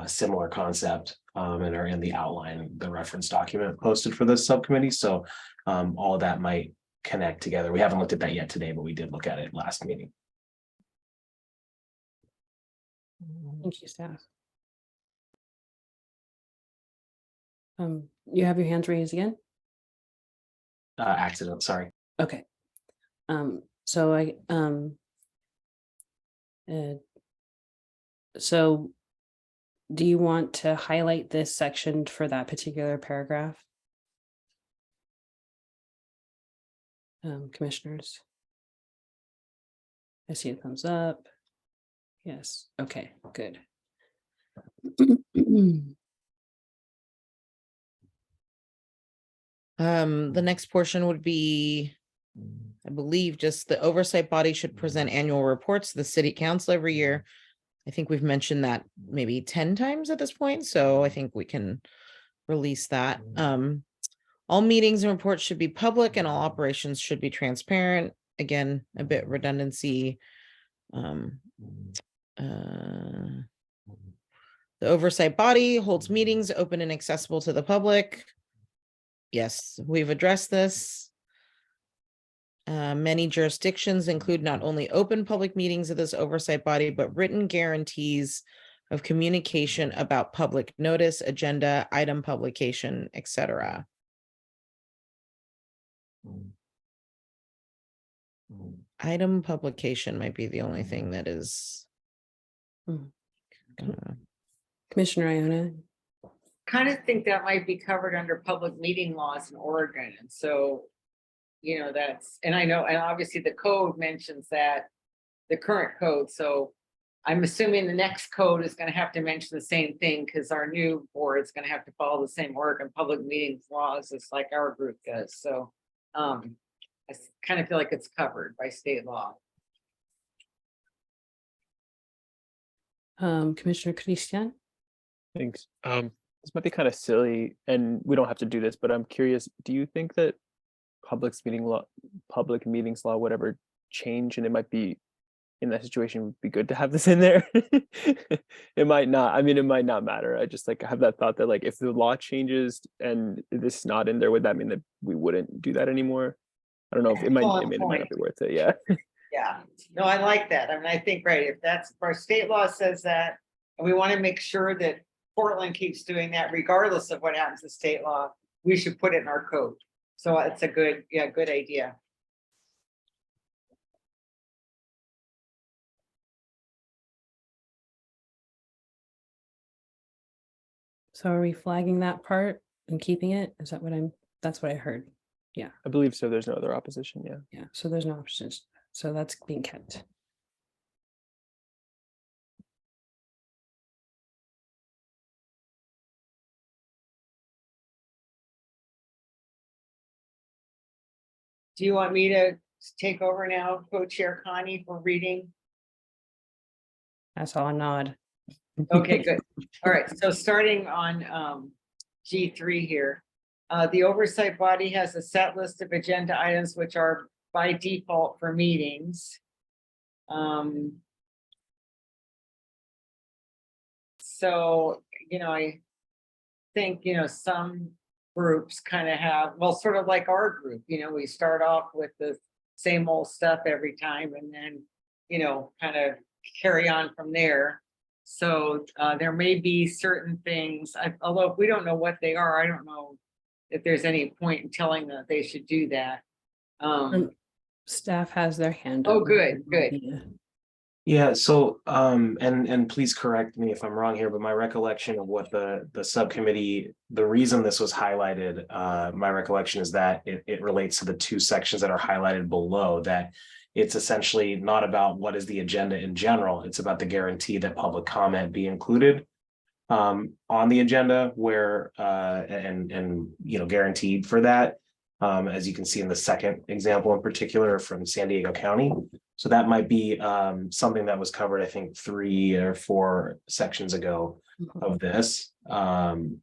similar concept and are in the outline, the reference document posted for this subcommittee. So all of that might connect together. We haven't looked at that yet today, but we did look at it last meeting. Thank you, staff. You have your hands raised again? Accident, sorry. Okay. So so do you want to highlight this section for that particular paragraph? Commissioners? I see a thumbs up. Yes, okay, good. The next portion would be, I believe, just the oversight body should present annual reports to the city council every year. I think we've mentioned that maybe 10 times at this point, so I think we can release that. All meetings and reports should be public and all operations should be transparent. Again, a bit redundancy. The oversight body holds meetings open and accessible to the public. Yes, we've addressed this. Many jurisdictions include not only open public meetings of this oversight body, but written guarantees of communication about public notice, agenda, item publication, etc. Item publication might be the only thing that is. Commissioner Iona? Kind of think that might be covered under public meeting laws in Oregon, and so, you know, that's, and I know, and obviously the code mentions that, the current code, so I'm assuming the next code is gonna have to mention the same thing, because our new board is gonna have to follow the same Oregon public meetings laws as like our group does, so I kind of feel like it's covered by state law. Commissioner Christian? Thanks. This might be kind of silly, and we don't have to do this, but I'm curious, do you think that public meetings law, whatever, change, and it might be, in that situation, would be good to have this in there? It might not. I mean, it might not matter. I just like have that thought that like if the law changes and this is not in there, would that mean that we wouldn't do that anymore? I don't know if it might not be worth it. Yeah. Yeah, no, I like that. I mean, I think, right, if that's, if our state law says that, and we want to make sure that Portland keeps doing that regardless of what happens to state law, we should put it in our code. So it's a good, yeah, good idea. So are we flagging that part and keeping it? Is that what that's what I heard. Yeah. I believe so. There's no other opposition. Yeah. Yeah, so there's no options. So that's being kept. Do you want me to take over now, co-chair Connie, for reading? I saw a nod. Okay, good. All right, so starting on G3 here. The oversight body has a set list of agenda items which are by default for meetings. So, you know, I think, you know, some groups kind of have, well, sort of like our group, you know, we start off with the same old stuff every time and then, you know, kind of carry on from there. So there may be certain things, although if we don't know what they are, I don't know if there's any point in telling them that they should do that. Staff has their hand Oh, up. good, good. Yeah, so and please correct me if I'm wrong here, but my recollection of what the subcommittee, the reason this was highlighted, my recollection is that it relates to the two sections that are highlighted below, that it's essentially not about what is the agenda in general, it's about the guarantee that public comment be included on the agenda, where and you know, guaranteed for that, as you can see in the second example in particular from San Diego County. So that might be something that was covered, I think, 3 or 4 sections ago of this. And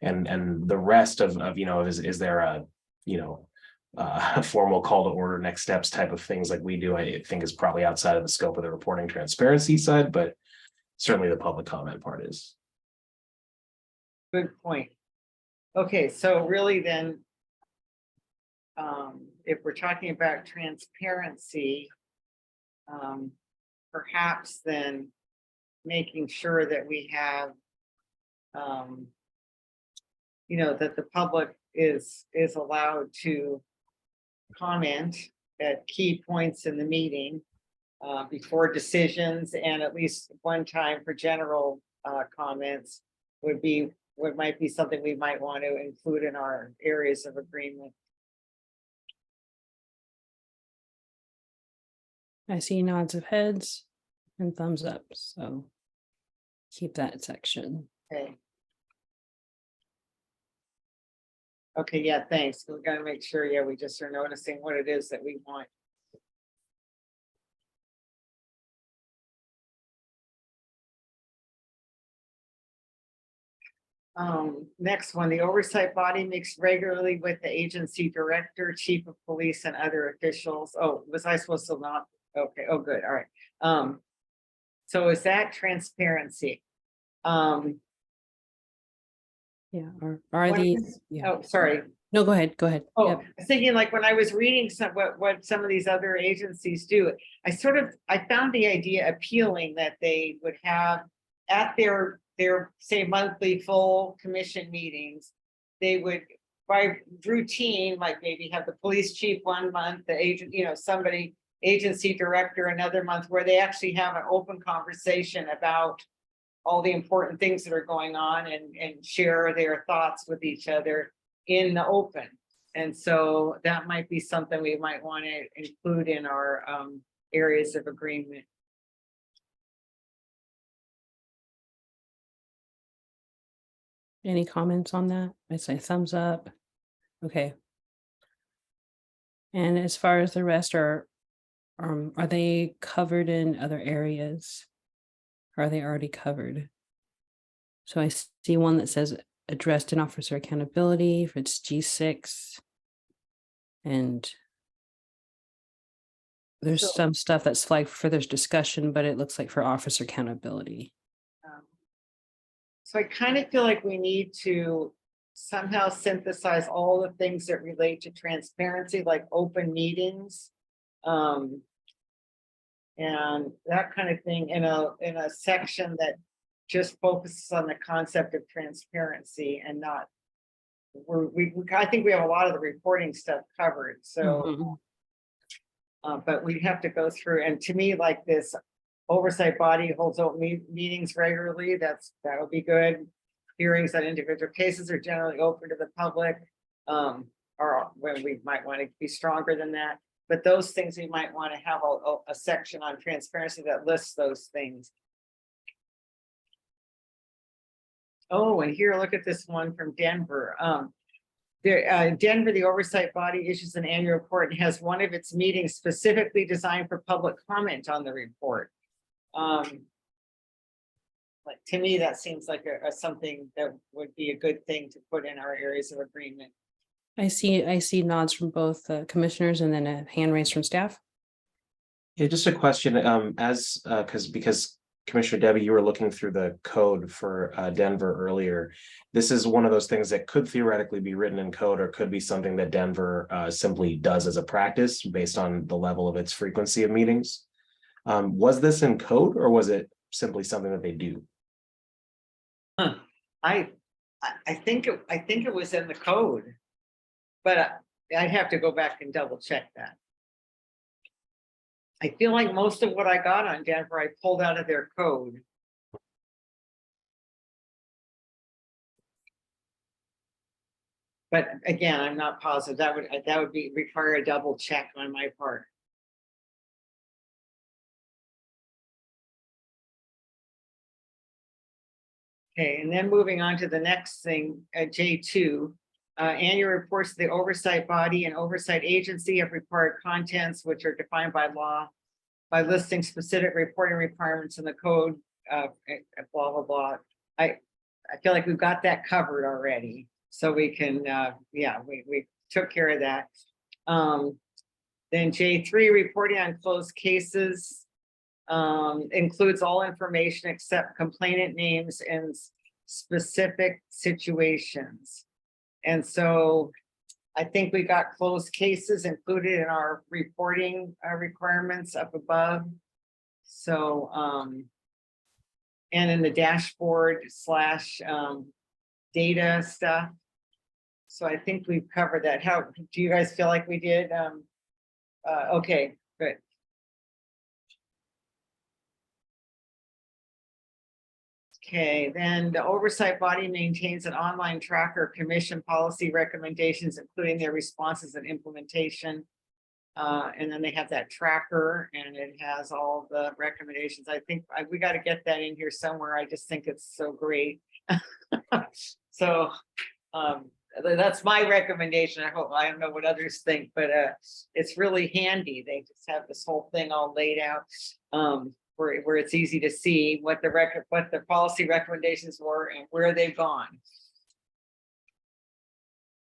the rest of you know, is there a, you know, a formal call to order, next steps type of things like we do, I think is probably outside of the scope of the reporting transparency side, but certainly the public comment part is. Good point. Okay, so really then, if we're talking about transparency, perhaps then making sure that we have you know, that the public is allowed to comment at key points in the meeting before decisions, and at least one time for general comments might be something we might want to include in our areas of agreement. I see nods of heads and thumbs up, so keep that section. Okay. Okay, yeah, thanks. We gotta make sure, yeah, we just are noticing what it is that we want. Next one, the oversight body meets regularly with the agency director, chief of police, and other officials. Oh, was I supposed to not? Okay, oh, good, all right. So is that transparency? Yeah, are What these? is- Yeah. Oh, sorry. No, go ahead. Go ahead. Oh, Yep. I was thinking, like, when I was reading what some of these other agencies do, I found the idea appealing that they would have at their say monthly full commission meetings, they would by routine, like maybe have the police chief one month, the agent, you know, somebody, agency director another month, where they actually have an open conversation about all the important things that are going on and share their thoughts with each other in the open. And so that might be something we might want to include in our areas of agreement. Any comments on that? I say thumbs up. Okay. And as far as the rest are they covered in other areas? Are they already covered? So I see one that says addressed in officer accountability, if it's G6. And there's So- some stuff that's flagged for there's discussion, but it looks like for officer accountability. So I kind of feel like we need to somehow synthesize all the things that relate to transparency, like open meetings. And that kind of thing in a section that just focuses on the concept of transparency and not. I think we have a lot of the reporting stuff covered, so. Mhm. But we have to go through, and to me, like this oversight body holds open meetings regularly, that'll be good. Hearings on individual cases are generally open to the public. Or when we might want to be stronger than that, but those things we might want to have a section on transparency that lists those things. Oh, and here, look at this one from Denver. Denver, the oversight body issues an annual report and has one of its meetings specifically designed for public comment on the report. Like, to me, that seems like something that would be a good thing to put in our areas of agreement. I see nods from both commissioners and then a hand raised from staff. Yeah, just a question, because Commissioner Debbie, you were looking through the code for Denver earlier. This is one of those things that could theoretically be written in code, or could be something that Denver simply does as a practice based on the level of its frequency of meetings. Was this in code, or was it simply something that they do? I think it was in the code, but I'd have to go back and double check that. I feel like most of what I got on Denver, I pulled out of their code. But again, I'm not positive. That would require a double check on my part. Okay, and then moving on to the next thing, J2, annual reports to the oversight body and oversight agency of required contents, which are defined by law by listing specific reporting requirements in the code, blah, blah, blah. I feel like we've got that covered already. So we can, yeah, we took care of that. Then J3, reporting on closed cases. Includes all information except complainant names and specific situations. And so I think we got closed cases included in our reporting requirements up above. So, and in the dashboard / data stuff, So I think we've covered that. How, do you guys feel like we did? Okay, good. Okay, then the oversight body maintains an online tracker of commission policy recommendations, including their responses and implementation. And then they have that tracker and it has all the recommendations. I think we got to get that in here somewhere. I just think it's so great. So that's my recommendation. I don't know what others think, but it's really handy. They just have this whole thing all laid out. Where it's easy to see what the policy recommendations were and where they've gone.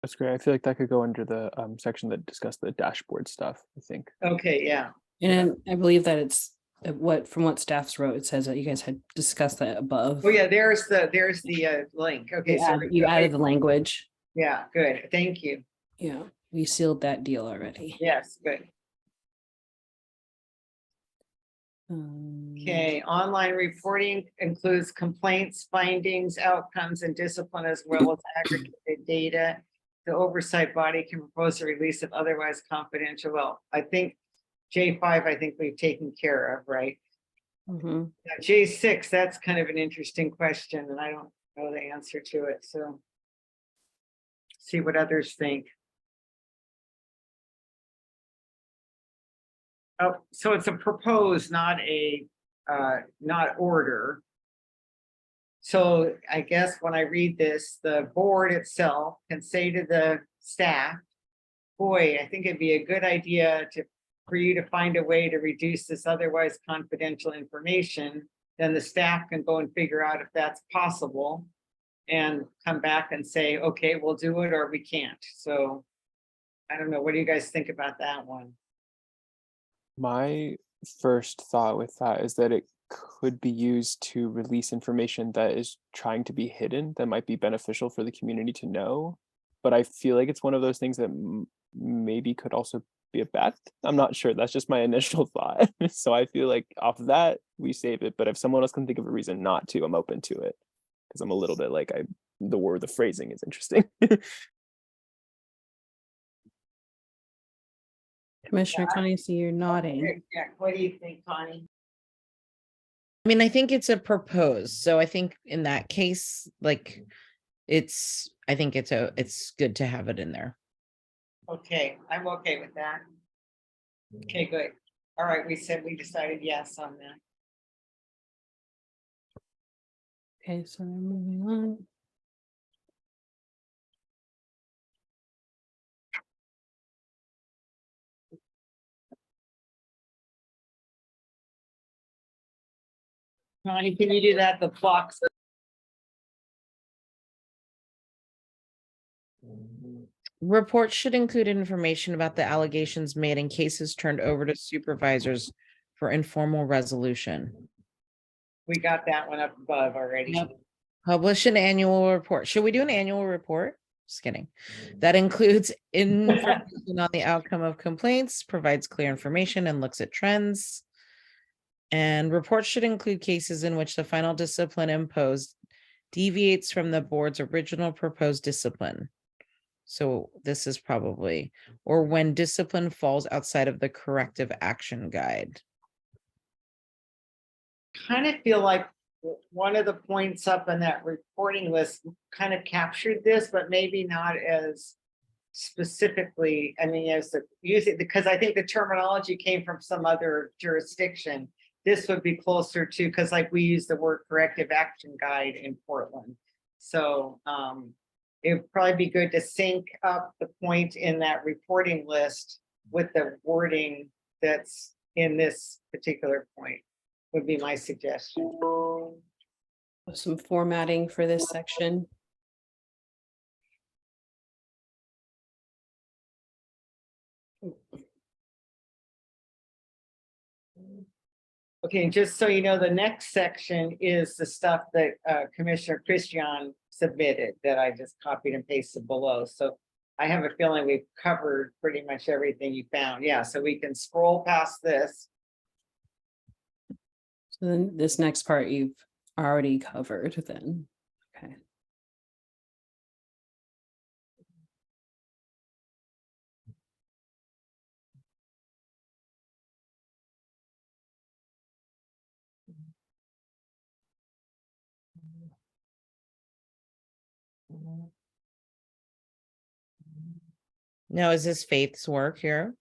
That's great. I feel like that could go under the section that discussed the dashboard stuff, I think. Okay, yeah. And I believe that it's from what staff's wrote, it says that you guys had discussed that above. Oh yeah, there's the link. Okay, You added the language. Yeah, good. Thank you. Yeah, we sealed that deal already. Yes, good. Okay, online reporting includes complaints, findings, outcomes, and discipline, as well as aggregated data. The oversight body can propose a release of otherwise confidential. Well, I think J5, I think we've taken care of, right? Mm-hmm. Now, J6, that's kind of an interesting question, and I don't know the answer to it. So see what others think. Oh, so it's a proposed, not a not order. So I guess when I read this, the board itself can say to the staff, boy, I think it'd be a good idea for you to find a way to reduce this otherwise confidential information. Then the staff can go and figure out if that's possible and come back and say, okay, we'll do it or we can't. So I don't know. What do you guys think about that one? My first thought with that is that it could be used to release information that is trying to be hidden that might be beneficial for the community to know. But I feel like it's one of those things that maybe could also be a bad. I'm not sure. That's just my initial thought. So I feel like off of that, we save it. But if someone else can think of a reason not to, I'm open to it. Because I'm a little bit like the phrasing is interesting. Commissioner Connie, so you're nodding. Yeah, what do you think, Connie? I mean, I think it's a proposed. So I think in that case, like I think it's good to have it in there. Okay, I'm okay with that. Okay, good. All right, we decided yes on that. Okay, so we're moving on. Connie, can you do that? The box. Reports should include information about the allegations made and cases turned over to supervisors for informal resolution. We got that one up above already. Yep. Publish an annual report. Should we do an annual report? Just kidding. That includes information on the outcome of complaints, provides clear information, and looks at trends. And reports should include cases in which the final discipline imposed deviates from the board's original proposed discipline. So this is probably, or when discipline falls outside of the corrective action guide. Kind of feel like one of the points up in that reporting list kind of captured this, but maybe not as specifically. I mean, as the using, because I think the terminology came from some other jurisdiction. This would be closer to, because like we use the word corrective action guide in Portland. So it would probably be good to sync up the point in that reporting list with the wording that's in this particular point, would be my suggestion. Some formatting for this section. Okay, and just so you know, the next section is the stuff that Commissioner Christian submitted that I just copied and pasted below. So I have a feeling we've covered pretty much everything you found. Yeah, so we can scroll past this. So then this next part you've already covered then. Okay. Now, is this Faith's work here?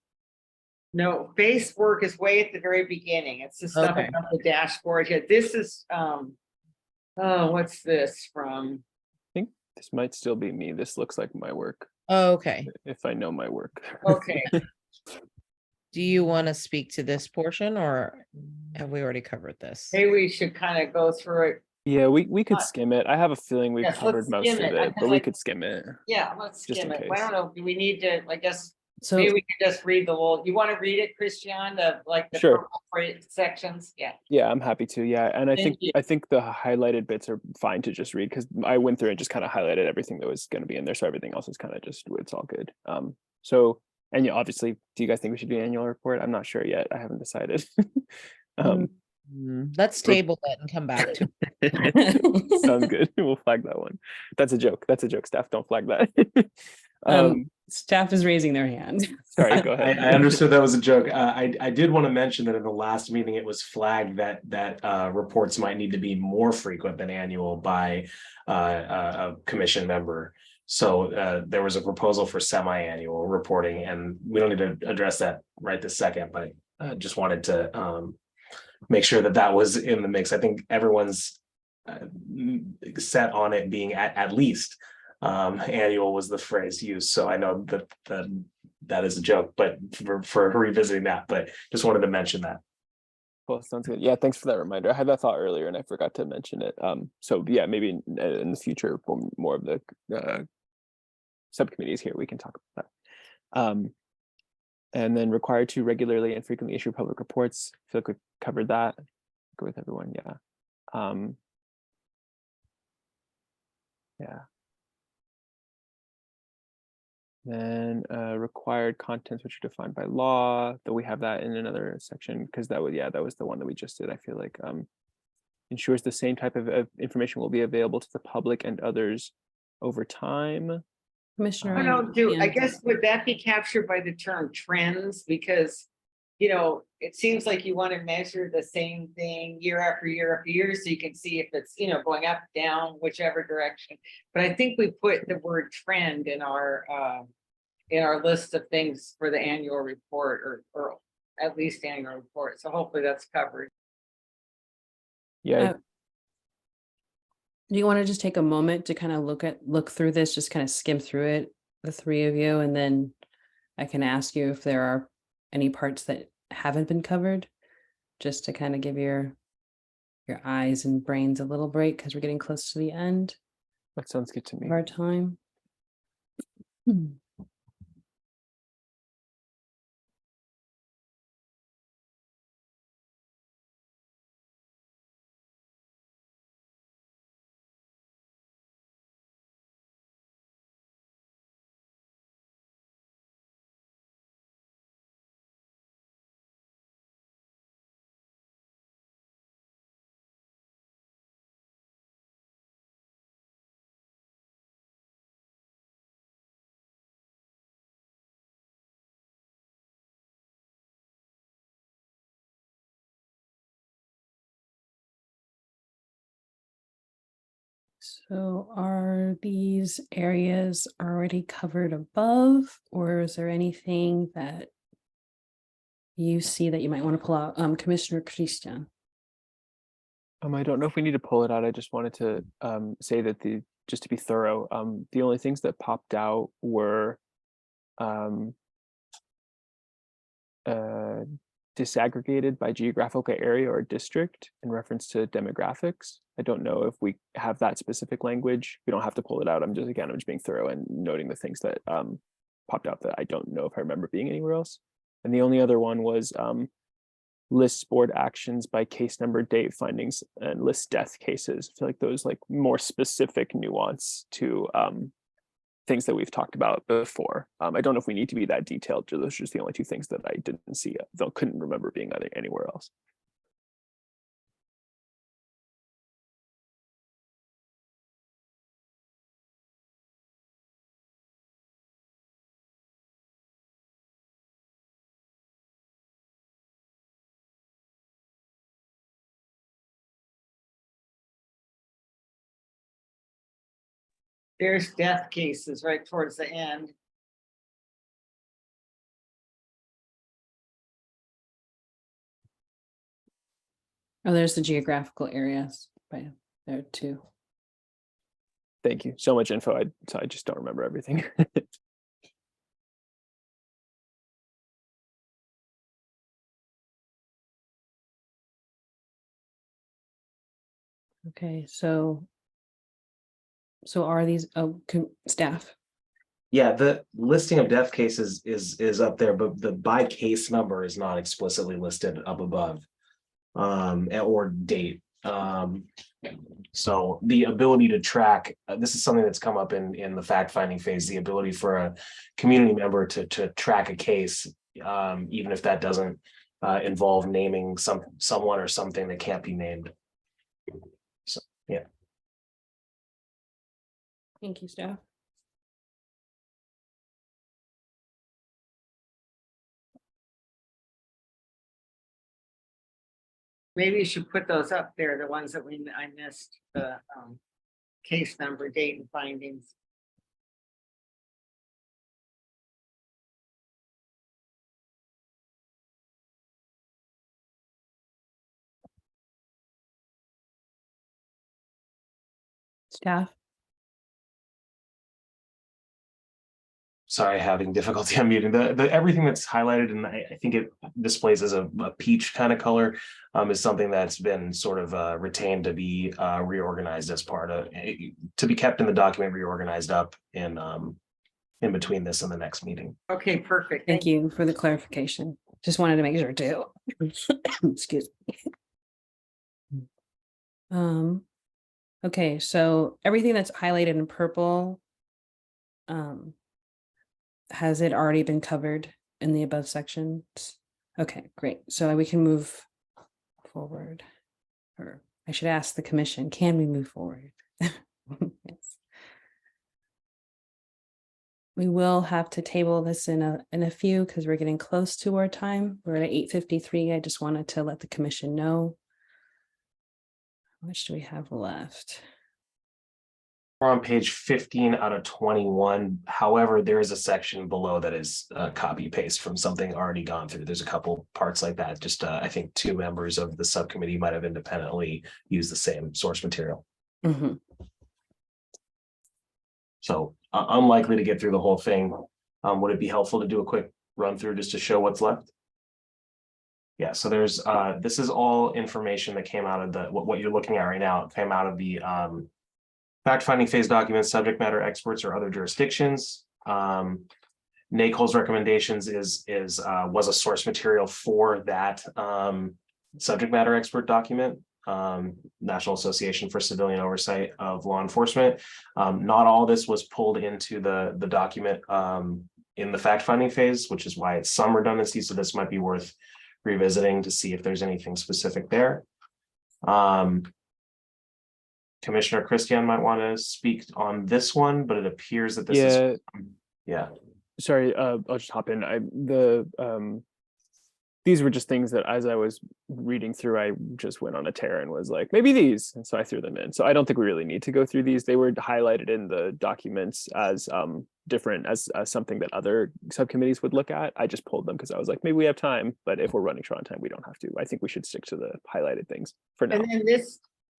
No, base work is way at the very beginning. It's the stuff Okay. about the dashboard here. This is, oh, what's this from? I think this might still be me. This looks like my work, Okay. if I know my work. Okay, Do you want to speak to this portion or have we already covered this? maybe we should kind of go through it. Yeah, we could Uh, skim it. I have a feeling we've yes, covered let's most skim of it, it, but because we I- could skim it. Yeah, let's Just skim in it. I case. don't know, do we need to, I guess, So maybe we could just read the whole, you want to read it, Christian, the, like the Sure. purple sections? Yeah. Yeah, I'm happy to. Yeah, and Thank you. I think the highlighted bits are fine to just read because I went through and just kind of highlighted everything that was going to be in there, so everything else is kind of just it's all good. So and yeah, obviously, do you guys think we should do an annual report? I'm not sure yet. I haven't decided. Let's table that and come back to Sounds good. We'll flag that one. That's a joke. That's a joke. Staff, don't flag that. staff is raising their hand. Sorry, go I ahead. understood that was a joke. I did want to mention that in the last meeting, it was flagged that reports might need to be more frequent than annual by a commission member. So there was a proposal for semi-annual reporting, and we don't need to address that right this second, but just wanted to make sure that that was in the mix. I think everyone's set on it being at least annual was the phrase used. So I know that is a joke, but for revisiting that, but just wanted to mention that. Cool, sounds good. Yeah, thanks for that reminder. I had that thought earlier and I forgot to mention it. So yeah, maybe in the future, when more of the subcommittees here, we can talk about that. And then required to regularly and frequently issue public reports. I feel like we've covered that. Go with everyone, yeah. Yeah. Then required contents which are defined by law, though we have that in another section because that was the one that we just did. I feel like ensures the same type of information will be available to the public and others over time. Commissioner. I don't do, I Ryan, guess, would that be captured by the term trends? Because, you know, it seems like you want to measure the same thing year after year after year, so you can see if it's, you know, going up, down, whichever direction. But I think we put the word trend in our list of things for the annual report, or at least annual report. So hopefully that's covered. Yeah, do you want to just take a moment to kind of look through this, just kind of skim through it, the three of you, and then I can ask you if there are any parts that haven't been covered, just to kind of give your eyes and brains a little break because we're getting close to the end that sounds good to me. of our time. So are these areas already covered above, or is there anything that you see that you might want to pull out? Commissioner Christian. I don't know if we need to pull it out. I just wanted to say that just to be thorough, the only things that popped out were disaggregated by geographical area or district in reference to demographics. I don't know if we have that specific language. We don't have to pull it out. I'm just being thorough and noting the things that popped out that I don't know if I remember being anywhere else. And the only other one was list board actions by case number, date, findings, and list death cases. I feel like those like more specific nuance to things that we've talked about before. I don't know if we need to be that detailed. Those are just the only two things that I didn't see, though couldn't remember being anywhere else. There's death cases right towards the end. Oh, there's the geographical areas right there too. Thank you. So much info. I just don't remember everything. Okay, so are these, staff? Yeah, the listing of death cases is up there, but the by case number is not explicitly listed up above. Or date. So the ability to track, this is something that's come up in the fact finding phase, the ability for a community member to track a case, even if that doesn't involve naming someone or something that can't be named. So, yeah. Thank you, staff. Maybe you should put those up there, the ones that I missed, the case number, date and findings. Staff? Sorry, having difficulty unmuting. The everything that's highlighted, and I think it displays as a peach kind of color, is something that's been sort of retained to be reorganized as part of, to be kept in the document, reorganized up in between this and the next meeting. Okay, perfect. Thank you for the clarification. Just wanted to make sure too. Excuse me. Okay, so everything that's highlighted in purple, has it already been covered in the above sections? Okay, great. So we can move forward. Or I should ask the commission, can we move forward? Yes. We will have to table this in a few because we're getting close to our time. We're at 8:53. I just wanted to let the commission know. How much do we have left? We're on page 15 out of 21. However, there is a section below that is copy paste from something already gone through. There's a couple parts like that. Just I think 2 members of the subcommittee might have independently used the same source material. Mm-hmm. So unlikely to get through the whole thing. Would it be helpful to do a quick run through just to show what's left? Yeah, so there's this is all information that came out of the what you're looking at right now. It came out of the fact-finding phase documents, subject matter experts or other jurisdictions. NACOL's recommendations was a source material for that subject matter expert document, National Association for Civilian Oversight of Law Enforcement. Not all this was pulled into the document in the fact-finding phase, which is why it's some redundancy. So this might be worth revisiting to see if there's anything specific there. Commissioner Christian might want to speak on this one, but it appears that this is, yeah. Sorry, I'll just hop in. These were just things that as I was reading through, I just went on a tear and was like, maybe these, and so I threw them in. So I don't think we really need to go through these. They were highlighted in the documents as different, as something that other subcommittees would look at. I just pulled them because I was like, maybe we have time, but if we're running short on time, we don't have to. I think we should stick to the highlighted things for now. And then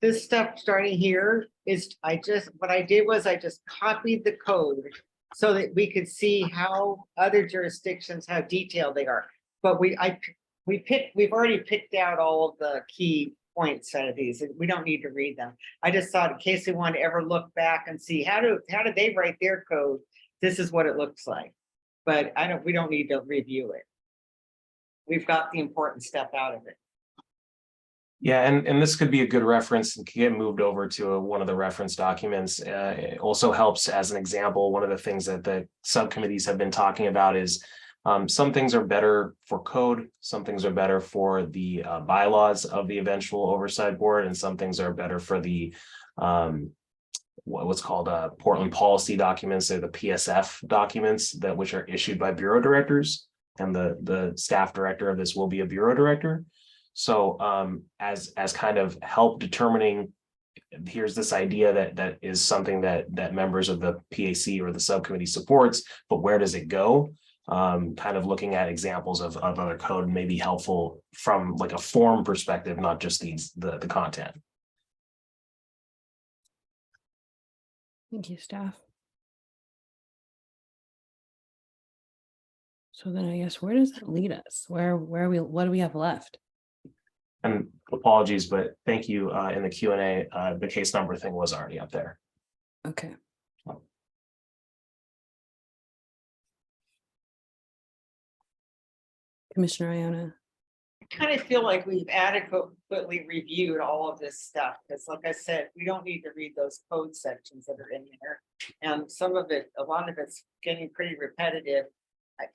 this stuff starting here is, what I did was I just copied the code so that we could see how other jurisdictions, how detailed they are. But we've already picked out all of the key points out of these, and we don't need to read them. I just thought in case we want to ever look back and see how did they write their code, this is what it looks like. But we don't need to review it. We've got the important stuff out of it. Yeah, and this could be a good reference and can get moved over to one of the reference documents. It also helps as an example. One of the things that the subcommittees have been talking about is some things are better for code, some things are better for the bylaws of the eventual oversight board, and some things are better for the what's called Portland policy documents, or the PSF documents which are issued by bureau directors, and the staff director of this will be a bureau director. So as kind of help determining, here's this idea that is something that members of the PAC or the subcommittee supports, but where does it go? kind of looking at examples of other code may be helpful from like a form perspective, not just the content. Thank you, staff. So then I guess where does that lead us? Where what do we have left? And apologies, but thank you in the Q&A. The case number thing was already up there. Okay. Commissioner Iona. I kind of feel like we've adequately reviewed all of this stuff, because like I said, we don't need to read those code sections that are in there. And some of it, a lot of it's getting pretty repetitive.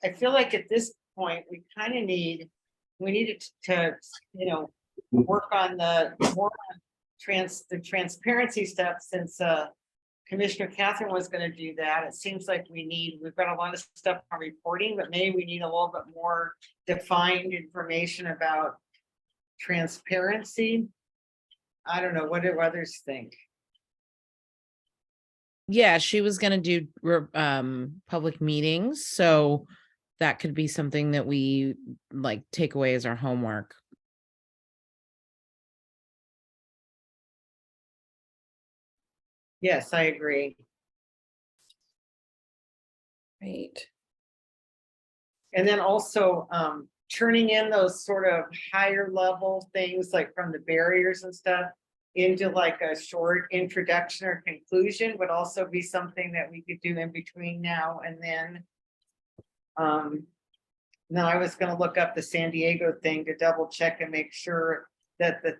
I feel like at this point, we kind of need, we needed to, you know, work on the more the transparency stuff, since Commissioner Catherine was going to do that. It seems like we've got a lot of stuff on reporting, but maybe we need a little bit more defined information about transparency. I don't know. What do others think? Yeah, she was gonna do public meetings, so that could be something that we like take away as our homework. Yes, I agree. Right. And then also turning in those sort of higher level things, like from the barriers and stuff, into like a short introduction or conclusion would also be something that we could do in between now and then. Now I was going to look up the San Diego thing to double check and make sure that the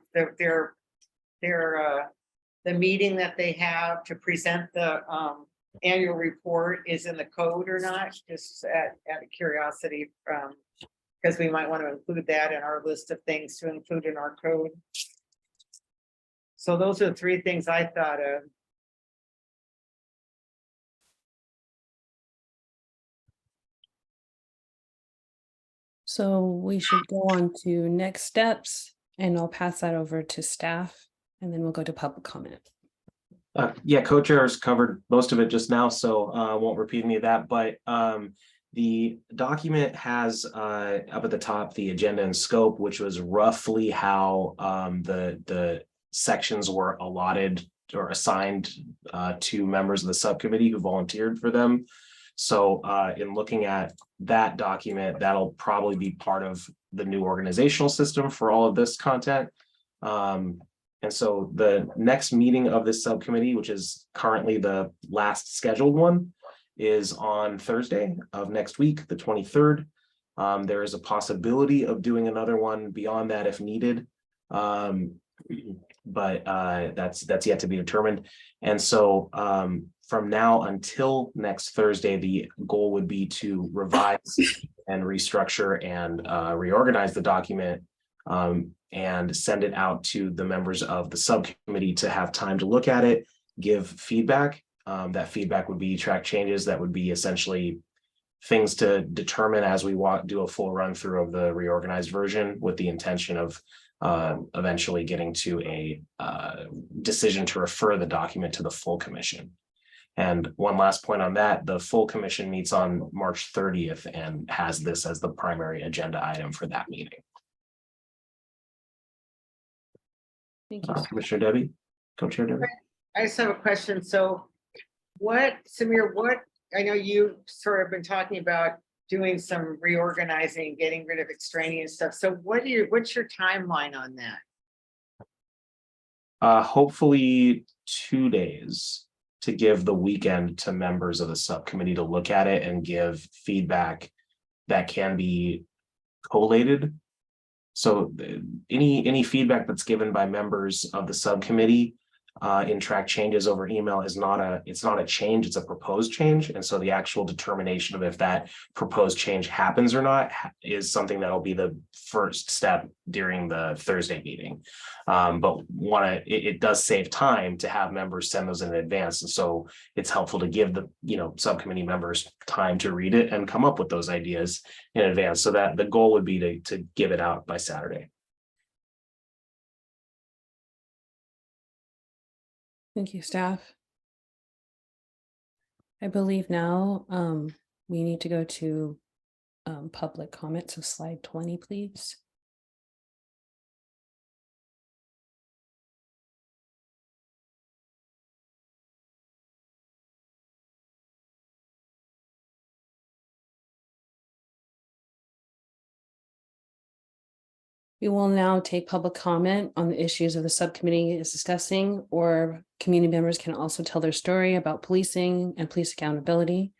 meeting that they have to present the annual report is in the code or not, just out of curiosity, because we might want to include that in our list of things to include in our code. So those are the three things I thought of. So we should go on to next steps, and I'll pass that over to staff, and then we'll go to public comment. Yeah, co-chairs covered most of it just now, so I won't repeat any of that, but the document has up at the top the agenda and scope, which was roughly how the sections were allotted or assigned to members of the subcommittee who volunteered for them. So in looking at that document, that'll probably be part of the new organizational system for all of this content. And so the next meeting of this subcommittee, which is currently the last scheduled one, is on Thursday of next week, the 23rd. There is a possibility of doing another one beyond that if needed. But that's yet to be determined. And so from now until next Thursday, the goal would be to revise and restructure and reorganize the document and send it out to the members of the subcommittee to have time to look at it, give feedback. That feedback would be track changes. That would be essentially things to determine as we do a full run through of the reorganized version, with the intention of eventually getting to a decision to refer the document to the full commission. And one last point on that, the full commission meets on March 30th and has this as the primary agenda item for that meeting. Thank you. Commissioner Debbie, Co-Chair Debbie. I just have a question. So Samir, I know you sort of been talking about doing some reorganizing, getting rid of extraneous stuff. So what's your timeline on that? Hopefully 2 days to give the weekend to members of the subcommittee to look at it and give feedback that can be collated. So any feedback that's given by members of the subcommittee in track changes over email is not a change, it's a proposed change. And so the actual determination of if that proposed change happens or not is something that'll be the first step during the Thursday meeting. But it does save time to have members send those in advance. And so it's helpful to give the subcommittee members time to read it and come up with those ideas in advance, so that the goal would be to give it out by Saturday. Thank you, staff. I believe now we need to go to public comment. So slide 20, please. We will now take public comment on the issues of the subcommittee is discussing, or community members can also tell their story about policing and police accountability.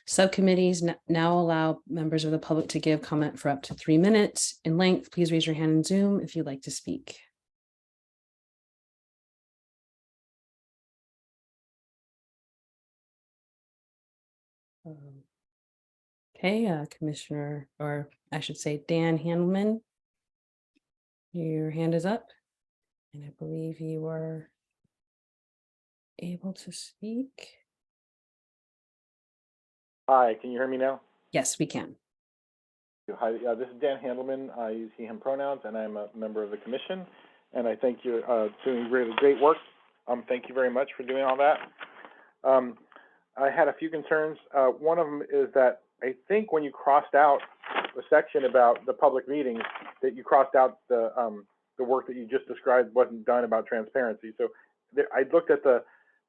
Subcommittees now allow members of the public to give comment for up to 3 minutes in length. Please raise your hand in Zoom if you'd like to speak. Okay, Commissioner, or I should say Dan Handelman, your hand is up, and I believe you are able to speak. Hi, can you hear me now? Yes, we can. Hi, this is Dan Handelman. I use he, him pronouns, and I'm a member of the commission. And I think you're doing really great work. Thank you very much for doing all that. I had a few concerns. One of them is that I think when you crossed out the section about the public meetings, that you crossed out the work that you just described wasn't done about transparency. So I looked at the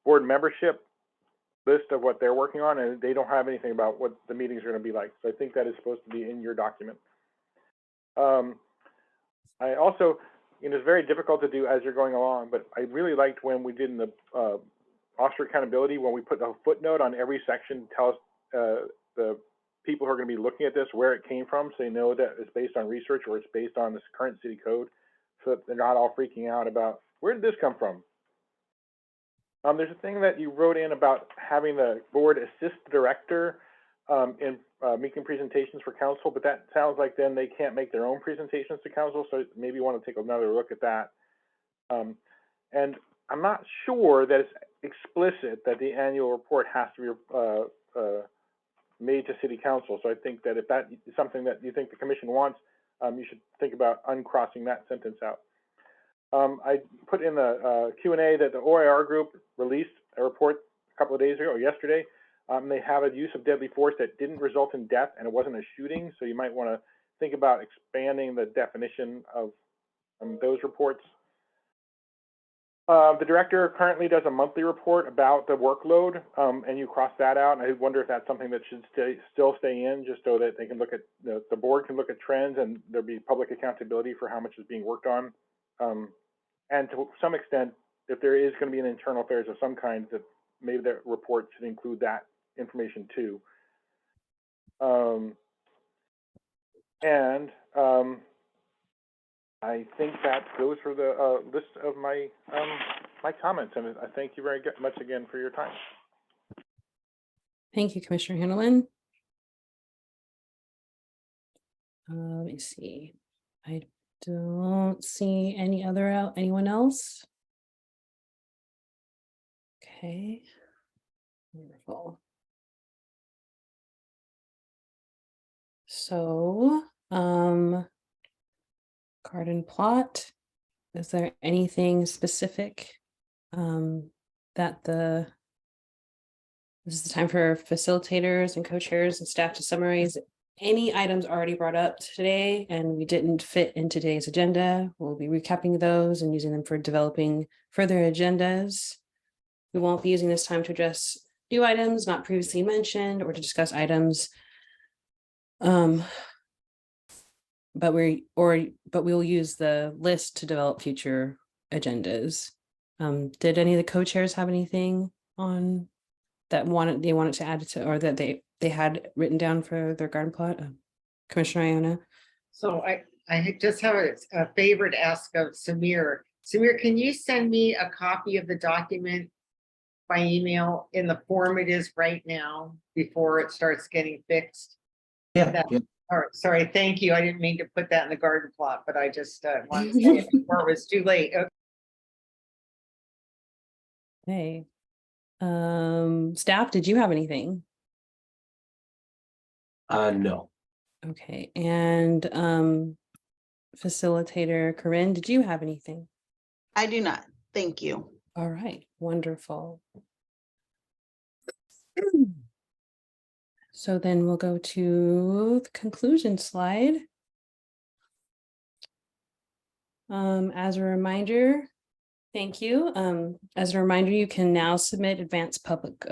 board membership list of what they're working on, and they don't have anything about what the meetings are going to be like. So I think that is supposed to be in your document. I also, it's very difficult to do as you're going along, but I really liked when we did in the officer accountability, when we put a footnote on every section, tell us the people who are going to be looking at this where it came from, so they know that it's based on research or it's based on this current city code, so that they're not all freaking out about where did this come from. There's a thing that you wrote in about having the board assist the director in making presentations for council, but that sounds like then they can't make their own presentations to council, so maybe you want to take another look at that. And I'm not sure that it's explicit that the annual report has to be made to city council, so I think that if that is something that you think the commission wants, you should think about uncrossing that sentence out. I put in the Q&A that the OIR group released a report a couple of days ago or yesterday. They have a use of deadly force that didn't result in death and it wasn't a shooting. So you might want to think about expanding the definition of those reports. The director currently does a monthly report about the workload, and you cross that out. And I wonder if that's something that should still stay in, just so that they can look at, the board can look at trends and there'll be public accountability for how much is being worked on. And to some extent, if there is going to be an internal affairs of some kind, that maybe the report should include that information too. I think that goes for the list of my my comments, and I thank you very much again for your time. Thank you, Commissioner Handelman. Let me see. I don't see anyone else. Okay. Wonderful. So, garden plot. Is there anything specific that this is the time for facilitators and co-chairs and staff to summarize any items already brought up today and we didn't fit in today's agenda? We'll be recapping those and using them for developing further agendas. We won't be using this time to address new items not previously mentioned or to discuss items. But we will use the list to develop future agendas. Did any of the co-chairs have anything on that they wanted to add to, or that they had written down for their garden plot? Commissioner Iona? So I just have a favor to ask of Samir. Samir, can you send me a copy of the document by email in the form it is right now before it starts getting fixed? Yeah. All right, sorry, thank you. I didn't mean to put that in the garden plot, but I just wanted to say it before it was too late. Okay. Staff, did you have anything? No. Okay, and facilitator Corinne, did you have anything? I do not. Thank you. All right, wonderful. So then we'll go to the conclusion slide. As a reminder, thank you. As a reminder, you can now submit advanced public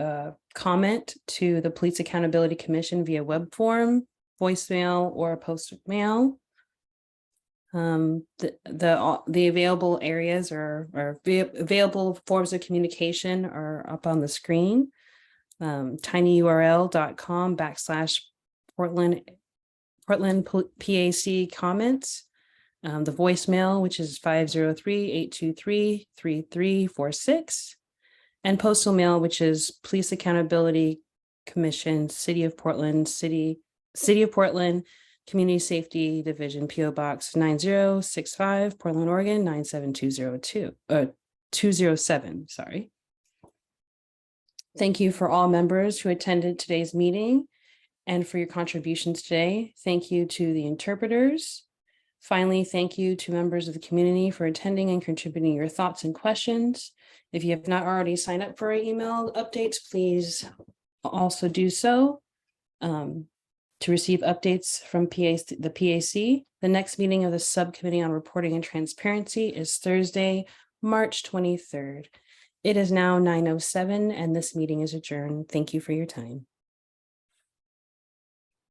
comment to the Police Accountability Commission via web form, voicemail, or postal mail. The available areas or available forms of communication are up on the screen. tinyurl.com/Portland PAC comments. The voicemail, which is 503-823-3346, and postal mail, which is Police Accountability Commission, City of Portland, City of Portland, Community Safety Division, PO Box 9065, Portland, Oregon 97207. Sorry. Thank you for all members who attended today's meeting and for your contributions today. Thank you to the interpreters. Finally, thank you to members of the community for attending and contributing your thoughts and questions. If you have not already signed up for our email updates, please also do so to receive updates from the PAC. The next meeting of the Subcommittee on Reporting and Transparency is Thursday, March 23rd. It is now 9:07 and this meeting is adjourned. Thank you for your time.